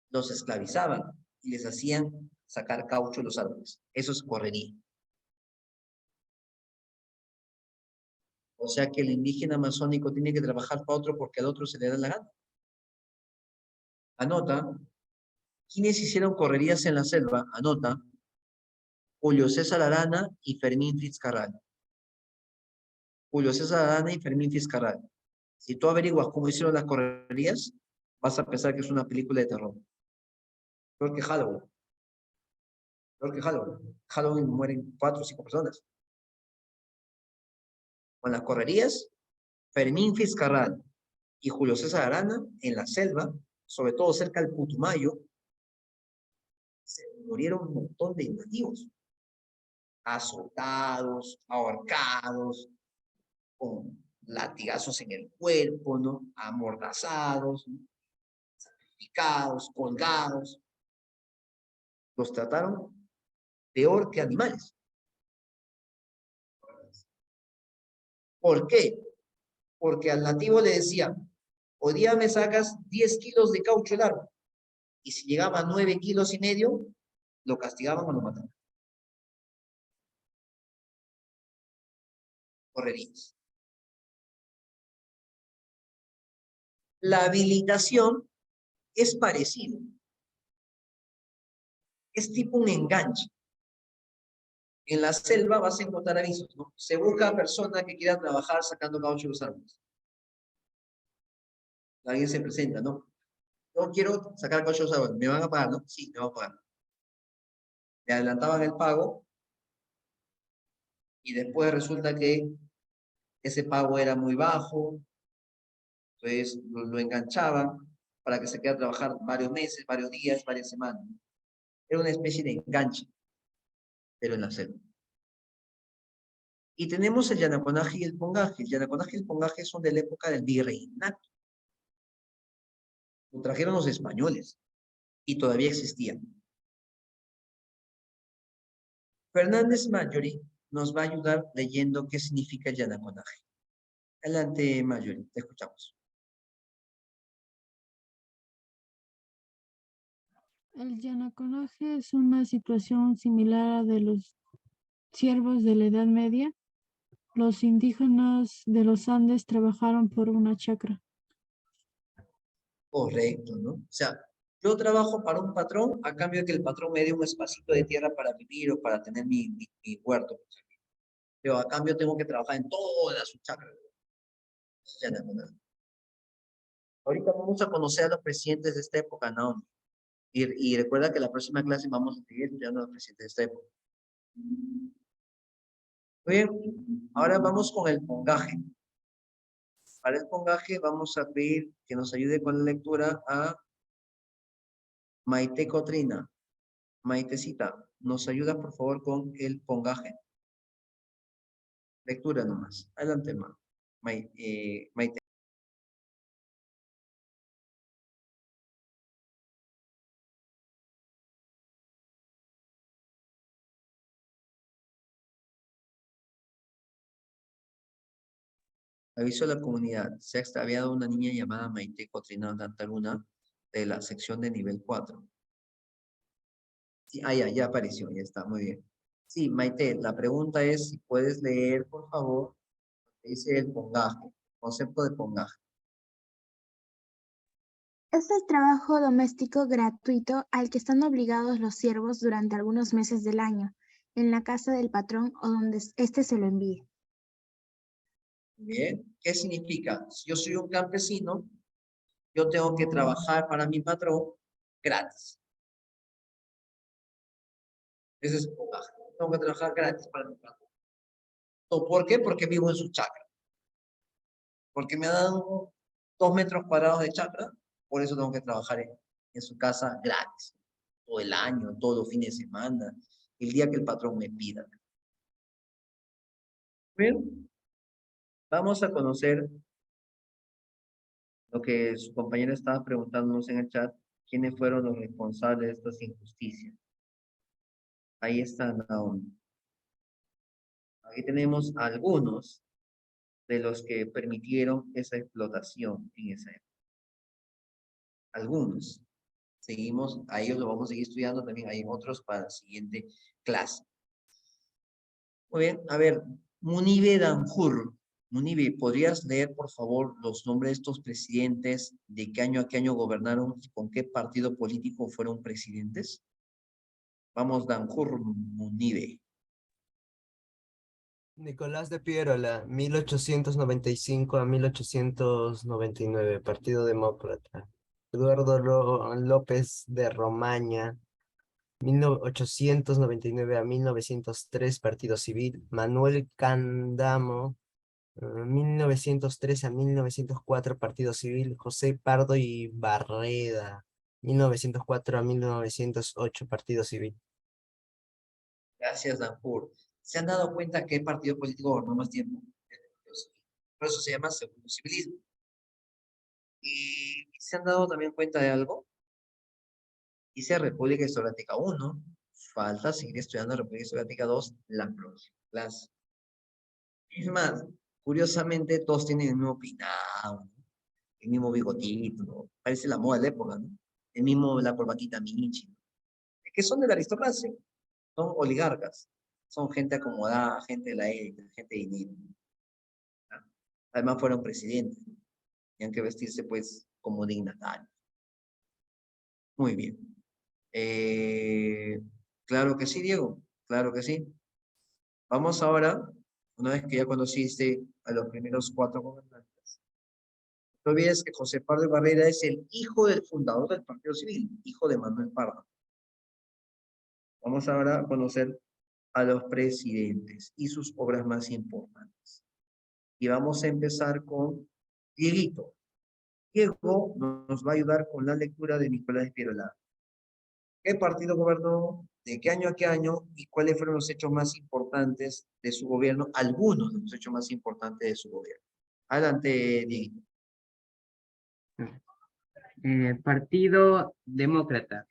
los esclavizaban y les hacían sacar caucho de los árboles. Eso es correría. O sea que el indígena amazónico tiene que trabajar para otro porque al otro se le da la gana. Anota, ¿quiénes hicieron correrías en la selva? Anota, Julio César Arana y Fermín Fitzcarrald. Julio César Arana y Fermín Fitzcarrald. Si tú averiguas cómo hicieron las correrías, vas a pensar que es una película de terror. Peor que Halloween. Peor que Halloween. Halloween mueren 4 o 5 personas. Con las correrías, Fermín Fitzcarrald y Julio César Arana en la selva, sobre todo cerca del Putumayo, se murieron un montón de nativos. Azotados, ahorcados, con latigazos en el cuerpo, ¿no? Amordazados, ¿no? Sacrificados, colgados. Los trataron peor que animales. ¿Por qué? Porque al nativo le decían, hoy día me sacas 10 kilos de caucho el árbol. Y si llegaba a 9 kilos y medio, lo castigaban o lo mataban. Correrías. La habilitación es parecido. Es tipo un enganche. En la selva vas a encontrar avisos, ¿no? Se busca a personas que quieran trabajar sacando caucho de los árboles. Alguien se presenta, ¿no? Yo quiero sacar caucho de los árboles. ¿Me van a pagar, no? Sí, me van a pagar. Le adelantaban el pago y después resulta que ese pago era muy bajo, entonces lo enganchaban para que se quede a trabajar varios meses, varios días, varias semanas. Era una especie de enganche, pero en la selva. Y tenemos el yanaconaje y el pongaje. El yanaconaje y el pongaje son de la época del virreinato. Lo trajeron los españoles y todavía existían. Fernández Mayori nos va a ayudar leyendo qué significa el yanaconaje. Adelante, Mayori, te escuchamos. El yanaconaje es una situación similar a de los siervos de la Edad Media. Los indígenas de los Andes trabajaron por una chacra. Correcto, ¿no? O sea, yo trabajo para un patrón a cambio de que el patrón me dé un espacito de tierra para vivir o para tener mi huerto. Pero a cambio tengo que trabajar en toda su chacra. Ahorita vamos a conocer a los presidentes de esta época, ¿no? Y recuerda que la próxima clase vamos a seguir estudiando a los presidentes de esta época. Muy bien, ahora vamos con el pongaje. Para el pongaje vamos a pedir que nos ayude con la lectura a Maite Cotrina. Maitecita, ¿nos ayuda por favor con el pongaje? Lectura nomás. Adelante, Maite. Aviso a la comunidad. Se ha extraviado una niña llamada Maite Cotrina Dantaluna de la sección de nivel 4. Sí, ya apareció, ya está, muy bien. Sí, Maite, la pregunta es si puedes leer, por favor, dice el pongaje, concepto de pongaje. Es el trabajo doméstico gratuito al que están obligados los siervos durante algunos meses del año, en la casa del patrón o donde éste se lo envíe. Bien, ¿qué significa? Si yo soy un campesino, yo tengo que trabajar para mi patrón gratis. Ese es el pongaje. Tengo que trabajar gratis para mi patrón. ¿Por qué? Porque vivo en su chacra. Porque me ha dado 2 metros cuadrados de chacra, por eso tengo que trabajar en su casa gratis. Todo el año, todos los fines de semana, el día que el patrón me pida. Bien, vamos a conocer lo que su compañero estaba preguntándonos en el chat, quiénes fueron los responsables de estas injusticias. Ahí está Naomi. Aquí tenemos algunos de los que permitieron esa explotación en esa época. Algunos. Seguimos, a ellos lo vamos a seguir estudiando también, hay otros para la siguiente clase. Muy bien, a ver, Munibe Danjur. Munibe, ¿podrías leer, por favor, los nombres de estos presidentes, de qué año a qué año gobernaron y con qué partido político fueron presidentes? Vamos, Danjur Munibe. Nicolás de Piérola, 1895 a 1899, Partido Demócrata. Eduardo López de Romaña, 1899 a 1903, Partido Civil. Manuel Candamo, 1903 a 1904, Partido Civil. José Pardo y Barreda, 1904 a 1908, Partido Civil. Gracias, Danjur. ¿Se han dado cuenta qué partido político gobernó más tiempo? Por eso se llama segundo civilismo. ¿Y se han dado también cuenta de algo? Dice República Historiática 1. Falta seguir estudiando República Historiática 2 la próxima clase. Es más, curiosamente todos tienen el mismo peinado, ¿no? El mismo bigotito, ¿no? Parece la moda de la época, ¿no? El mismo, la corbatita Michi, ¿no? Es que son de la aristocracia, son oligarcas, son gente acomodada, gente de la élite, gente de dinero, ¿no? Además fueron presidentes, ¿no? Tenían que vestirse pues como dignatarios. Muy bien. Claro que sí, Diego, claro que sí. Vamos ahora, una vez que ya conociste a los primeros 4 gobernantes, no olvides que José Pardo Barrera es el hijo del fundador del Partido Civil, hijo de Manuel Pardo. Vamos ahora a conocer a los presidentes y sus obras más importantes. Y vamos a empezar con Dieguito. Diego nos va a ayudar con la lectura de Nicolás de Piérola. ¿Qué partido gobernó? ¿De qué año a qué año? ¿Y cuáles fueron los hechos más importantes de su gobierno? Algunos de los hechos más importantes de su gobierno. Adelante, Diego. Partido Demócrata.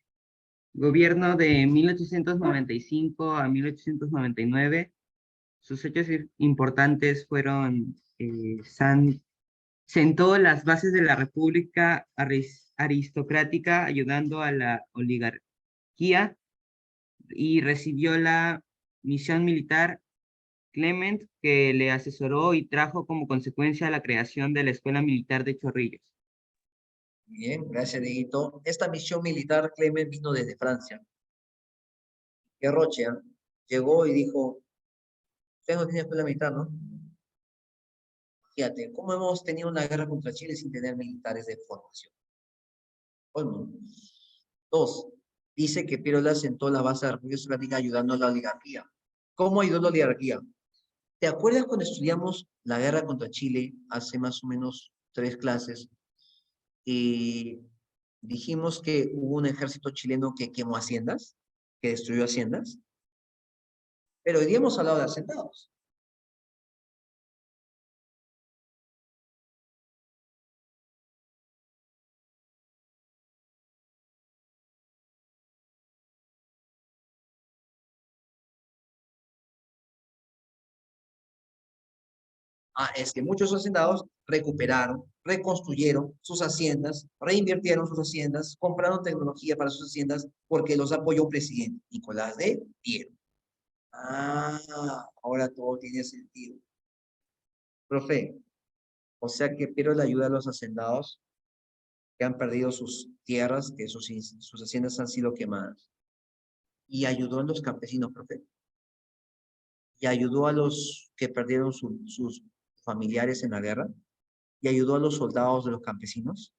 Gobierno de 1895 a 1899. Sus hechos importantes fueron sentó las bases de la República aristocrática, ayudando a la oligarquía, y recibió la misión militar Clement, que le asesoró y trajo como consecuencia la creación de la Escuela Militar de Chorrillos. Bien, gracias, Dieguito. Esta misión militar, Clement, vino desde Francia. Que Roche llegó y dijo, usted no tiene escuela militar, ¿no? Fíjate, ¿cómo hemos tenido una guerra contra Chile sin tener militares de formación? Bueno, 2. Dice que Piérola sentó la base de la República Socrática ayudando a la oligarquía. ¿Cómo ayudó a la oligarquía? ¿Te acuerdas cuando estudiamos la guerra contra Chile hace más o menos 3 clases? Y dijimos que hubo un ejército chileno que quemó haciendas, que destruyó haciendas. Pero hoy día hemos hablado de hacendados. Es que muchos hacendados recuperaron, reconstruyeron sus haciendas, reinvirtieron sus haciendas, compraron tecnología para sus haciendas porque los apoyó un presidente, Nicolás de Piero. Ahora todo tiene sentido. Profe, o sea que Piero le ayuda a los hacendados que han perdido sus tierras, que sus haciendas han sido quemadas. Y ayudó a los campesinos, profe. Y ayudó a los que perdieron sus familiares en la guerra. Y ayudó a los soldados de los campesinos.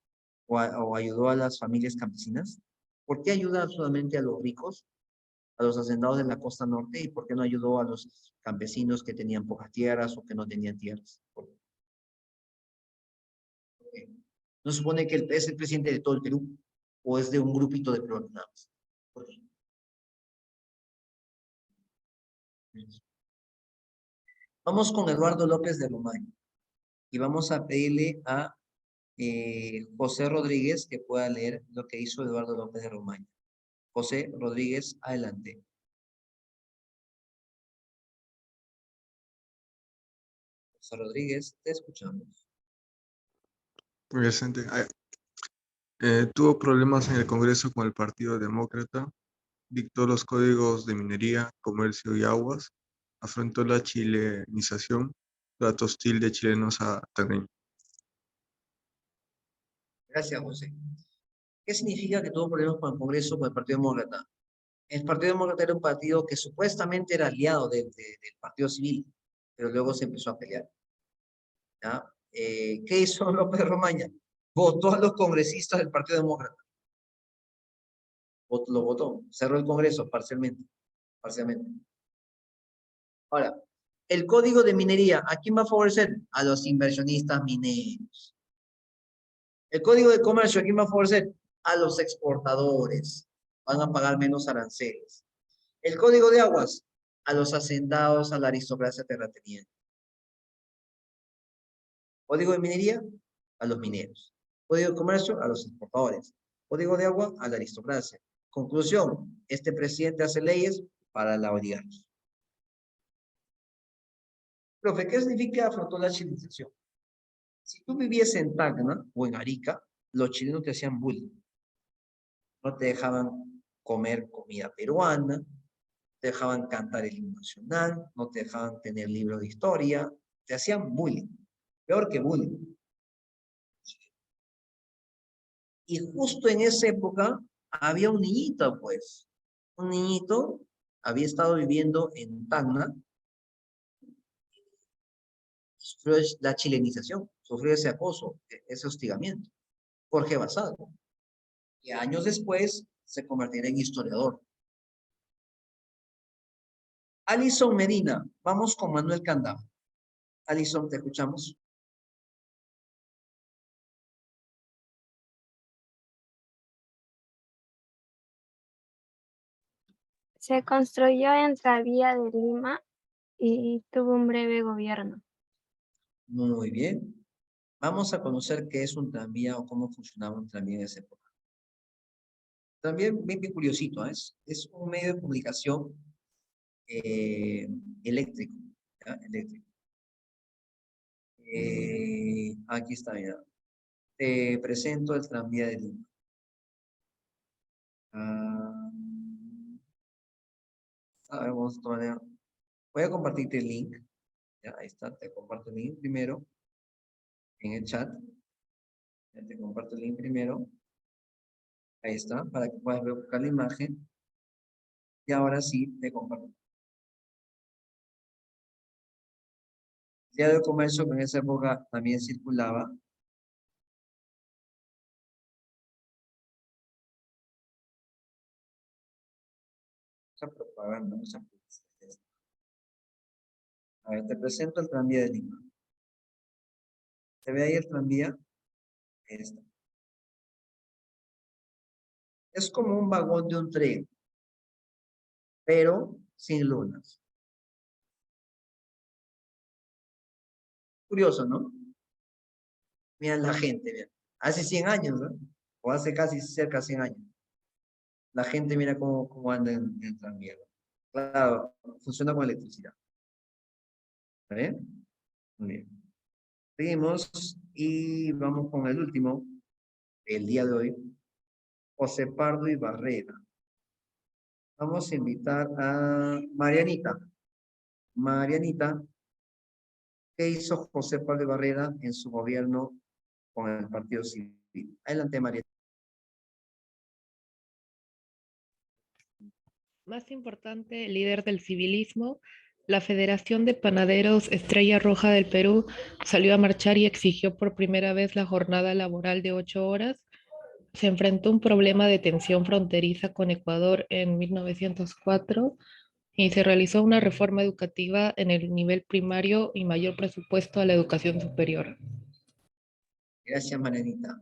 O ayudó a las familias campesinas. ¿Por qué ayuda solamente a los ricos, a los hacendados de la costa norte? ¿Y por qué no ayudó a los campesinos que tenían pocas tierras o que no tenían tierras? ¿No se supone que es el presidente de todo el Perú? ¿O es de un grupito de peruanos nada más? ¿Por qué? Vamos con Eduardo López de Romaña. Y vamos a pedirle a José Rodríguez que pueda leer lo que hizo Eduardo López de Romaña. José Rodríguez, adelante. José Rodríguez, te escuchamos. Presente. Tuvo problemas en el Congreso con el Partido Demócrata, dictó los códigos de minería, comercio y aguas, afrontó la chilenización, trato hostil de chilenos a tagneños. Gracias, José. ¿Qué significa que tuvo problemas con el Congreso, con el Partido Demócrata? El Partido Demócrata era un partido que supuestamente era aliado del Partido Civil, pero luego se empezó a pelear. ¿Ya? ¿Qué hizo López de Romaña? Votó a los congresistas del Partido Demócrata. Lo votó, cerró el Congreso parcialmente. Ahora, el código de minería, ¿a quién va a favorecer? A los inversionistas mineros. El código de comercio, ¿a quién va a favorecer? A los exportadores. Van a pagar menos aranceles. El código de aguas, a los hacendados, a la aristocracia terrateniente. Código de minería, a los mineros. Código de comercio, a los exportadores. Código de agua, a la aristocracia. Conclusión, este presidente hace leyes para la oligarquía. Profe, ¿qué significa afrontó la chilenización? Si tú vivías en Tacna o en Arica, los chilenos te hacían bullying. No te dejaban comer comida peruana, te dejaban cantar el himno nacional, no te dejaban tener libros de historia, te hacían bullying. Peor que bullying. Y justo en esa época había un niñito, pues. Un niñito había estado viviendo en Tacna, sufrió la chilenización, sufrió ese acoso, ese hostigamiento. Jorge Basado, que años después se convertirá en historiador. Alison Medina, vamos con Manuel Candaba. Alison, te escuchamos. Se construyó en Tranvía de Lima y tuvo un breve gobierno. Muy bien. Vamos a conocer qué es un tranvía o cómo funcionaba un tranvía en esa época. También bien curiosito, es un medio de comunicación eléctrico. ¿Ya? Eléctrico. Aquí está, mira. Te presento el tranvía de Lima. Vamos a tomar. Voy a compartirte el link. Ya, ahí está, te comparto el link primero en el chat. Ya te comparto el link primero. Ahí está, para que puedas buscar la imagen. Y ahora sí, te comparto. El Día del Comercio, que en esa época también circulaba. Esa propaganda, esa publicidad. A ver, te presento el tranvía de Lima. ¿Se ve ahí el tranvía? Ahí está. Es como un vagón de un tren, pero sin lunas. Curioso, ¿no? Mira la gente, mira. Hace 100 años, ¿no? O hace casi cerca de 100 años. La gente mira cómo anda en el tranvía. Claro, funciona con electricidad. ¿Está bien? Muy bien. Seguimos y vamos con el último, el día de hoy, José Pardo y Barreda. Vamos a invitar a Marianita. Marianita, ¿qué hizo José Pardo y Barreda en su gobierno con el Partido Civil? Adelante, Marianita. Más importante, líder del civilismo, la Federación de Panaderos Estrella Roja del Perú salió a marchar y exigió por primera vez la jornada laboral de 8 horas. Se enfrentó a un problema de tensión fronteriza con Ecuador en 1904 y se realizó una reforma educativa en el nivel primario y mayor presupuesto a la educación superior. Gracias, Marianita.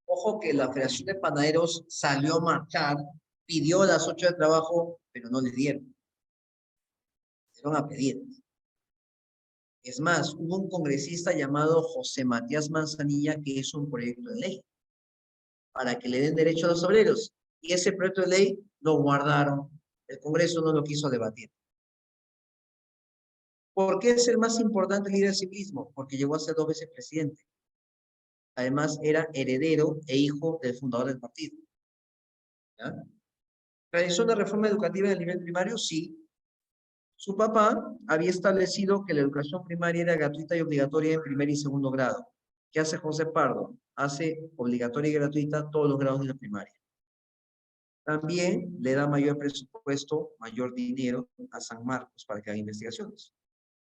Ojo que la Federación de Panaderos salió a marchar, pidió las 8 de trabajo, pero no les dieron. Dieron a pedir. Es más, hubo un congresista llamado José Matías Manzanilla que hizo un proyecto de ley para que le den derecho a los obreros. Y ese proyecto de ley lo guardaron. El Congreso no lo quiso debatir. ¿Por qué es el más importante líder del civilismo? Porque llegó a ser 2 veces presidente. Además, era heredero e hijo del fundador del partido. ¿Ya? ¿Realizó una reforma educativa en el nivel primario? Sí. Su papá había establecido que la educación primaria era gratuita y obligatoria en primer y segundo grado. ¿Qué hace José Pardo? Hace obligatoria y gratuita todos los grados de la primaria. También le da mayor presupuesto, mayor dinero a San Marcos para que haga investigaciones.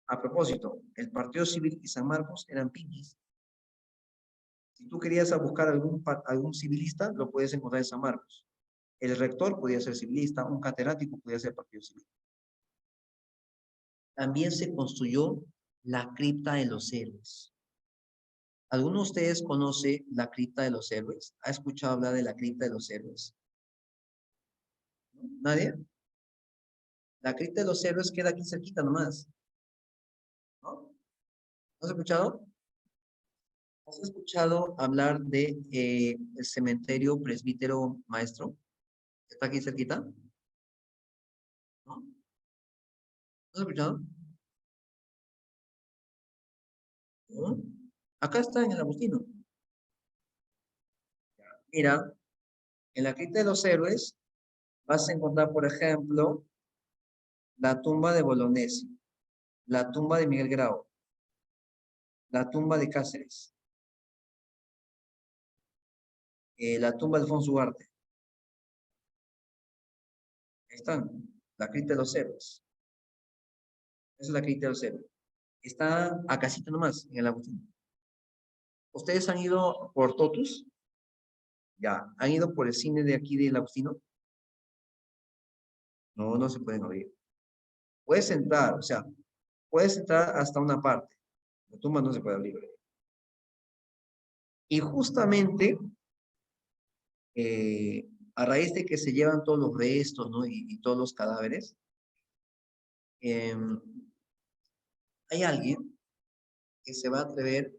A propósito, el Partido Civil y San Marcos eran pinquis. Si tú querías buscar algún civilista, lo puedes encontrar en San Marcos. El rector podía ser civilista, un catedrático podía ser Partido Civil. También se construyó la cripta de los héroes. ¿Alguno de ustedes conoce la cripta de los héroes? ¿Ha escuchado hablar de la cripta de los héroes? ¿Nadie? La cripta de los héroes queda aquí cerquita nomás. ¿No? ¿No has escuchado? ¿Has escuchado hablar de el cementerio presbítero maestro? ¿Está aquí cerquita? ¿No? ¿No has escuchado? ¿No? Acá está en el Agustino. Mira, en la cripta de los héroes vas a encontrar, por ejemplo, la tumba de Bolognesi, la tumba de Miguel Grau, la tumba de Cáceres, la tumba de Alfonso Ugarte. Ahí están, la cripta de los héroes. Esa es la cripta de los héroes. Está a casita nomás, en el Agustino. ¿Ustedes han ido por Totus? Ya, ¿han ido por el cine de aquí del Agustino? No, no se pueden abrir. Puedes entrar, o sea, puedes entrar hasta una parte. La tumba no se puede abrir. Y justamente, a raíz de que se llevan todos los restos, ¿no? y todos los cadáveres, hay alguien que se va a atrever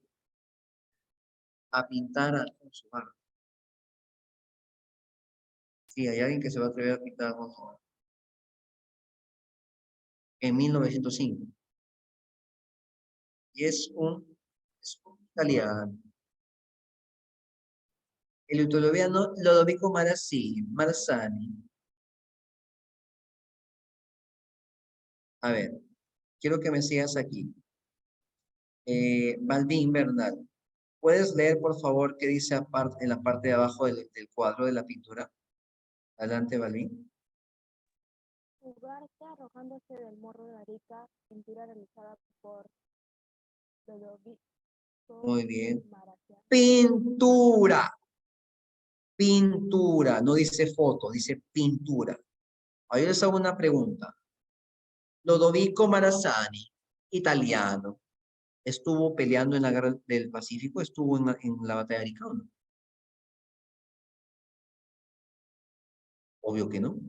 a pintar a Alfonso Ugarte. Sí, hay alguien que se va a atrever a pintar a Alfonso Ugarte. En 1905. Y es un italiano. El italiano Lodovico Marazzani. A ver, quiero que me sigas aquí. Balbín Bernal, ¿puedes leer, por favor, qué dice en la parte de abajo del cuadro de la pintura? Adelante, Balbín. Ugarte arrojándose del morro de Arica, pintura realizada por Lodovico Muy bien. Marazzani. Pintura. Pintura. No dice foto, dice pintura. Ahora yo les hago una pregunta. Lodovico Marazzani, italiano, ¿estuvo peleando en la guerra del Pacífico? ¿Estuvo en la batalla de Arica o no? Obvio que no.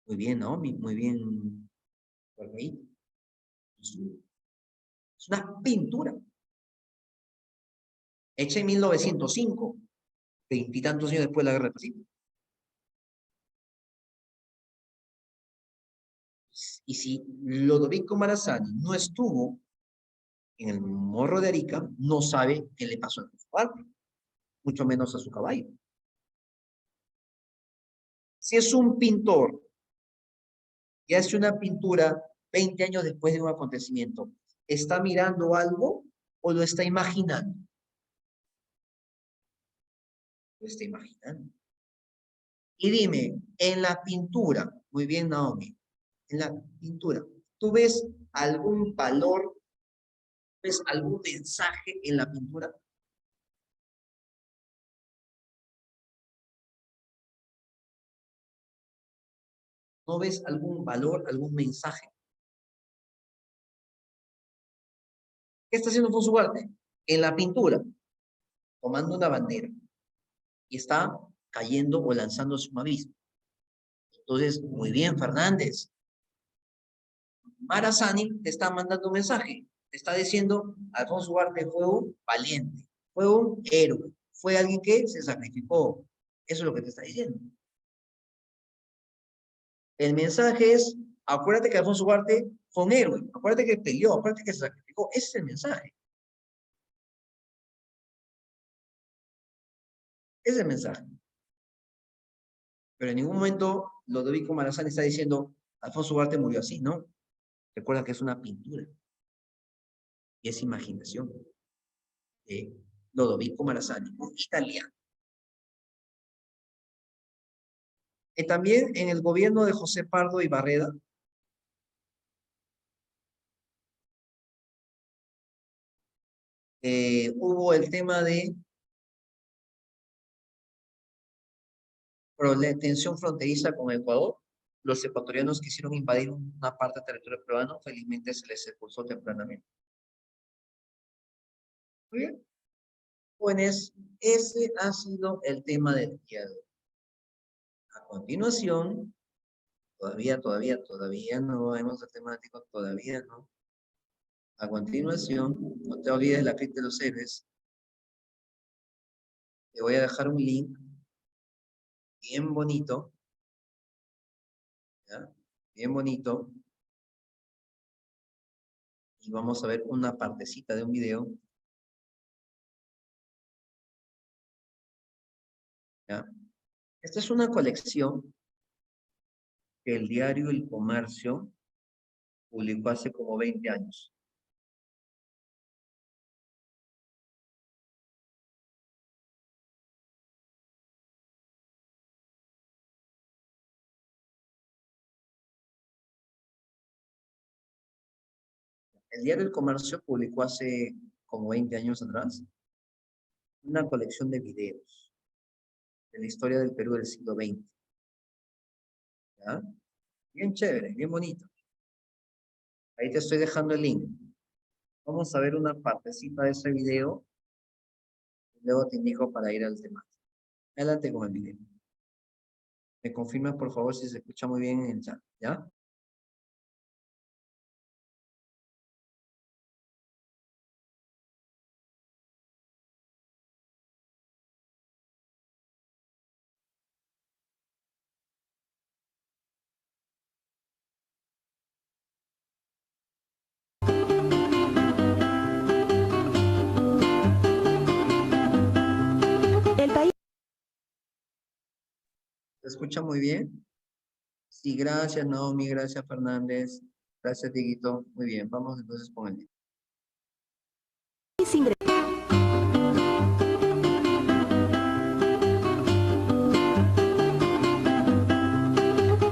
Muy bien, Naomi, muy bien. Es una pintura. Hecha en 1905, veintitantos años después de la guerra del Pacífico. Y si Lodovico Marazzani no estuvo en el Morro de Arica, no sabe qué le pasó a su padre, mucho menos a su caballo. Si es un pintor y hace una pintura 20 años después de un acontecimiento, ¿está mirando algo o lo está imaginando? Lo está imaginando. Y dime, en la pintura, muy bien, Naomi, en la pintura, ¿tú ves algún valor, ves algún mensaje en la pintura? ¿No ves algún valor, algún mensaje? ¿Qué está haciendo Alfonso Ugarte? En la pintura, tomando una bandera, y está cayendo o lanzándose un abismo. Entonces, muy bien, Fernández. Marazzani te está mandando un mensaje. Te está diciendo, Alfonso Ugarte fue un valiente, fue un héroe, fue alguien que se sacrificó. Eso es lo que te está diciendo. El mensaje es, acuérdate que Alfonso Ugarte fue un héroe, acuérdate que peleó, acuérdate que se sacrificó. Ese es el mensaje. Ese es el mensaje. Pero en ningún momento Lodovico Marazzani está diciendo, Alfonso Ugarte murió así, ¿no? Recuerda que es una pintura. Y es imaginación. Lodovico Marasani, un italiano. También en el gobierno de José Pardo y Barreda, hubo el tema de tensión fronteriza con Ecuador. Los ecuatorianos quisieron invadir una parte del territorio peruano, felizmente se les expulsó tempranamente. Muy bien. Jóvenes, ese ha sido el tema del día de hoy. A continuación, todavía no vemos el temático, todavía no. A continuación, no te olvides la cripta de los héroes. Te voy a dejar un link bien bonito. ¿Ya? Bien bonito. Y vamos a ver una partecita de un video. ¿Ya? Esta es una colección que el diario El Comercio publicó hace como 20 años. El diario El Comercio publicó hace como 20 años atrás una colección de videos de la historia del Perú del siglo XX. ¿Ya? Bien chévere, bien bonito. Ahí te estoy dejando el link. Vamos a ver una partecita de ese video. Y luego te indico para ir al tema. Adelante con el video. Me confirmas, por favor, si se escucha muy bien en el chat. ¿Ya? ¿Se escucha muy bien? Sí, gracias Naomi, gracias Fernández, gracias Dieguito. Muy bien, vamos entonces con el video.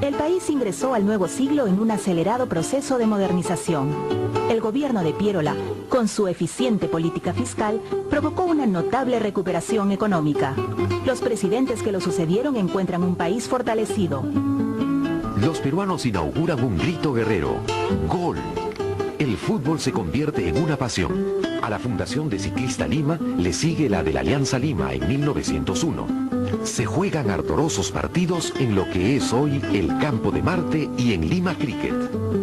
El país ingresó al nuevo siglo en un acelerado proceso de modernización. El gobierno de Pierola, con su eficiente política fiscal, provocó una notable recuperación económica. Los presidentes que lo sucedieron encuentran un país fortalecido. Los peruanos inauguran un grito guerrero. ¡Gol! El fútbol se convierte en una pasión. A la Fundación de Ciclista Lima le sigue la de la Alianza Lima en 1901. Se juegan ardorosos partidos en lo que es hoy el Campo de Marte y en Lima Cricket.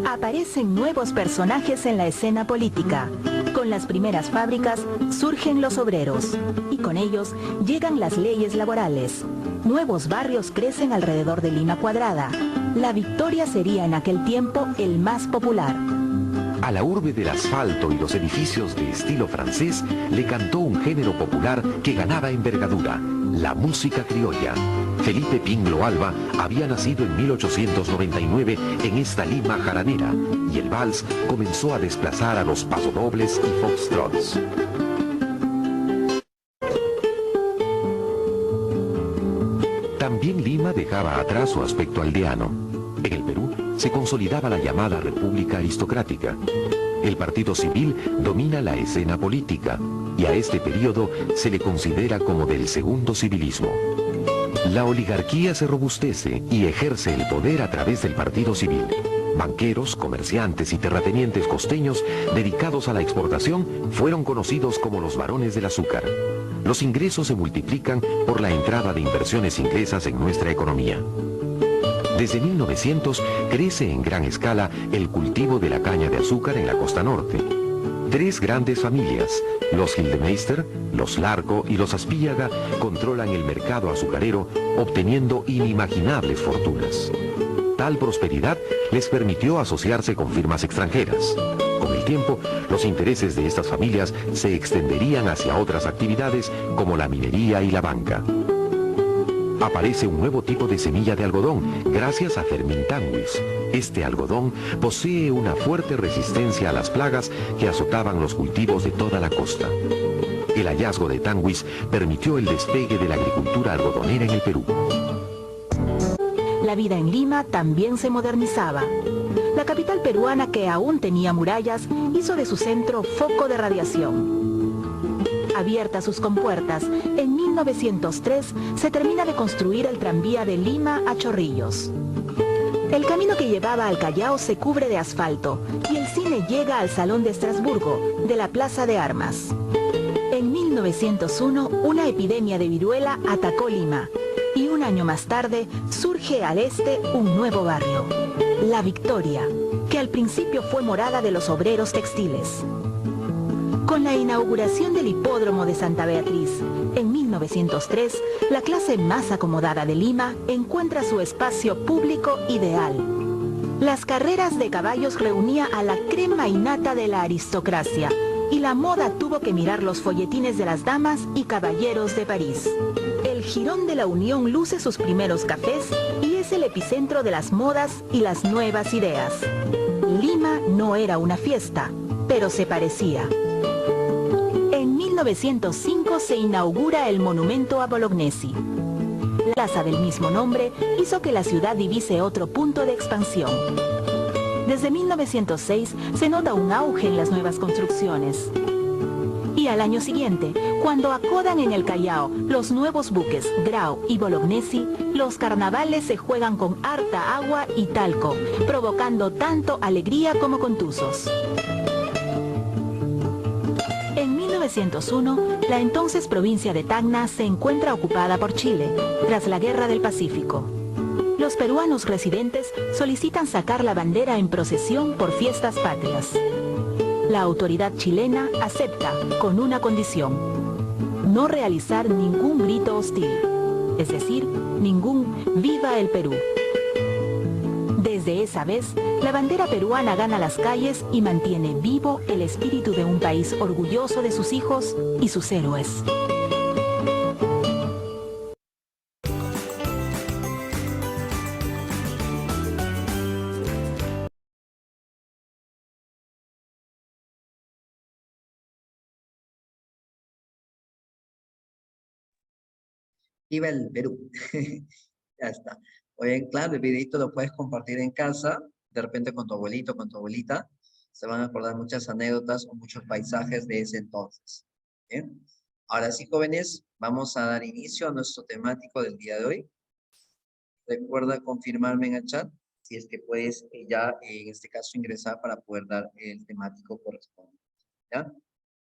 Aparecen nuevos personajes en la escena política. Con las primeras fábricas surgen los obreros y con ellos llegan las leyes laborales. Nuevos barrios crecen alrededor de Lima Cuadrada. La Victoria sería en aquel tiempo el más popular. A la urbe del asfalto y los edificios de estilo francés le cantó un género popular que ganaba envergadura, la música criolla. Felipe Pinglo Alba había nacido en 1899 en esta Lima jaranera y el vals comenzó a desplazar a los pasodobles y foxtrots. También Lima dejaba atrás su aspecto aldeano. En el Perú se consolidaba la llamada República Aristocrática. El Partido Civil domina la escena política y a este periodo se le considera como del segundo civilismo. La oligarquía se robustece y ejerce el poder a través del Partido Civil. Banqueros, comerciantes y terratenientes costeños dedicados a la exportación fueron conocidos como los varones del azúcar. Los ingresos se multiplican por la entrada de inversiones inglesas en nuestra economía. Desde 1900 crece en gran escala el cultivo de la caña de azúcar en la costa norte. Tres grandes familias, los Gildemeister, los Larco y los Aspíllaga, controlan el mercado azucarero, obteniendo inimaginables fortunas. Tal prosperidad les permitió asociarse con firmas extranjeras. Con el tiempo, los intereses de estas familias se extenderían hacia otras actividades como la minería y la banca. Aparece un nuevo tipo de semilla de algodón gracias a Fermín Tanguis. Este algodón posee una fuerte resistencia a las plagas que azotaban los cultivos de toda la costa. El hallazgo de Tanguis permitió el despegue de la agricultura algodonera en el Perú. La vida en Lima también se modernizaba. La capital peruana, que aún tenía murallas, hizo de su centro foco de radiación. Abiertas sus compuertas, en 1903 se termina de construir el tranvía de Lima a Chorrillos. El camino que llevaba al Callao se cubre de asfalto y el cine llega al Salón de Estrasburgo, de la Plaza de Armas. En 1901, una epidemia de viruela atacó Lima y un año más tarde surge al este un nuevo barrio, La Victoria, que al principio fue morada de los obreros textiles. Con la inauguración del hipódromo de Santa Beatriz, en 1903, la clase más acomodada de Lima encuentra su espacio público ideal. Las carreras de caballos reunía a la crema innata de la aristocracia, y la moda tuvo que mirar los folletines de las damas y caballeros de París. El Jirón de la Unión luce sus primeros cafés y es el epicentro de las modas y las nuevas ideas. Lima no era una fiesta, pero se parecía. En 1905 se inaugura el monumento a Bolognesi. La plaza del mismo nombre hizo que la ciudad divise otro punto de expansión. Desde 1906 se nota un auge en las nuevas construcciones. Y al año siguiente, cuando acodan en el Callao los nuevos buques Grau y Bolognesi, los carnavales se juegan con harta agua y talco, provocando tanto alegría como contusos. En 1901, la entonces provincia de Tacna se encuentra ocupada por Chile, tras la Guerra del Pacífico. Los peruanos residentes solicitan sacar la bandera en procesión por fiestas patrias. La autoridad chilena acepta con una condición: no realizar ningún grito hostil, es decir, ningún ¡Viva el Perú! Desde esa vez, la bandera peruana gana las calles y mantiene vivo el espíritu de un país orgulloso de sus hijos y sus héroes. Viva el Perú. Ya está. Oye, claro, el videito lo puedes compartir en casa, de repente con tu abuelito, con tu abuelita. Se van a acordar muchas anécdotas o muchos paisajes de ese entonces. ¿Bien? Ahora sí, jóvenes, vamos a dar inicio a nuestro temático del día de hoy. Recuerda confirmarme en el chat si es que puedes ya, en este caso, ingresar para poder dar el temático correspondiente. ¿Ya?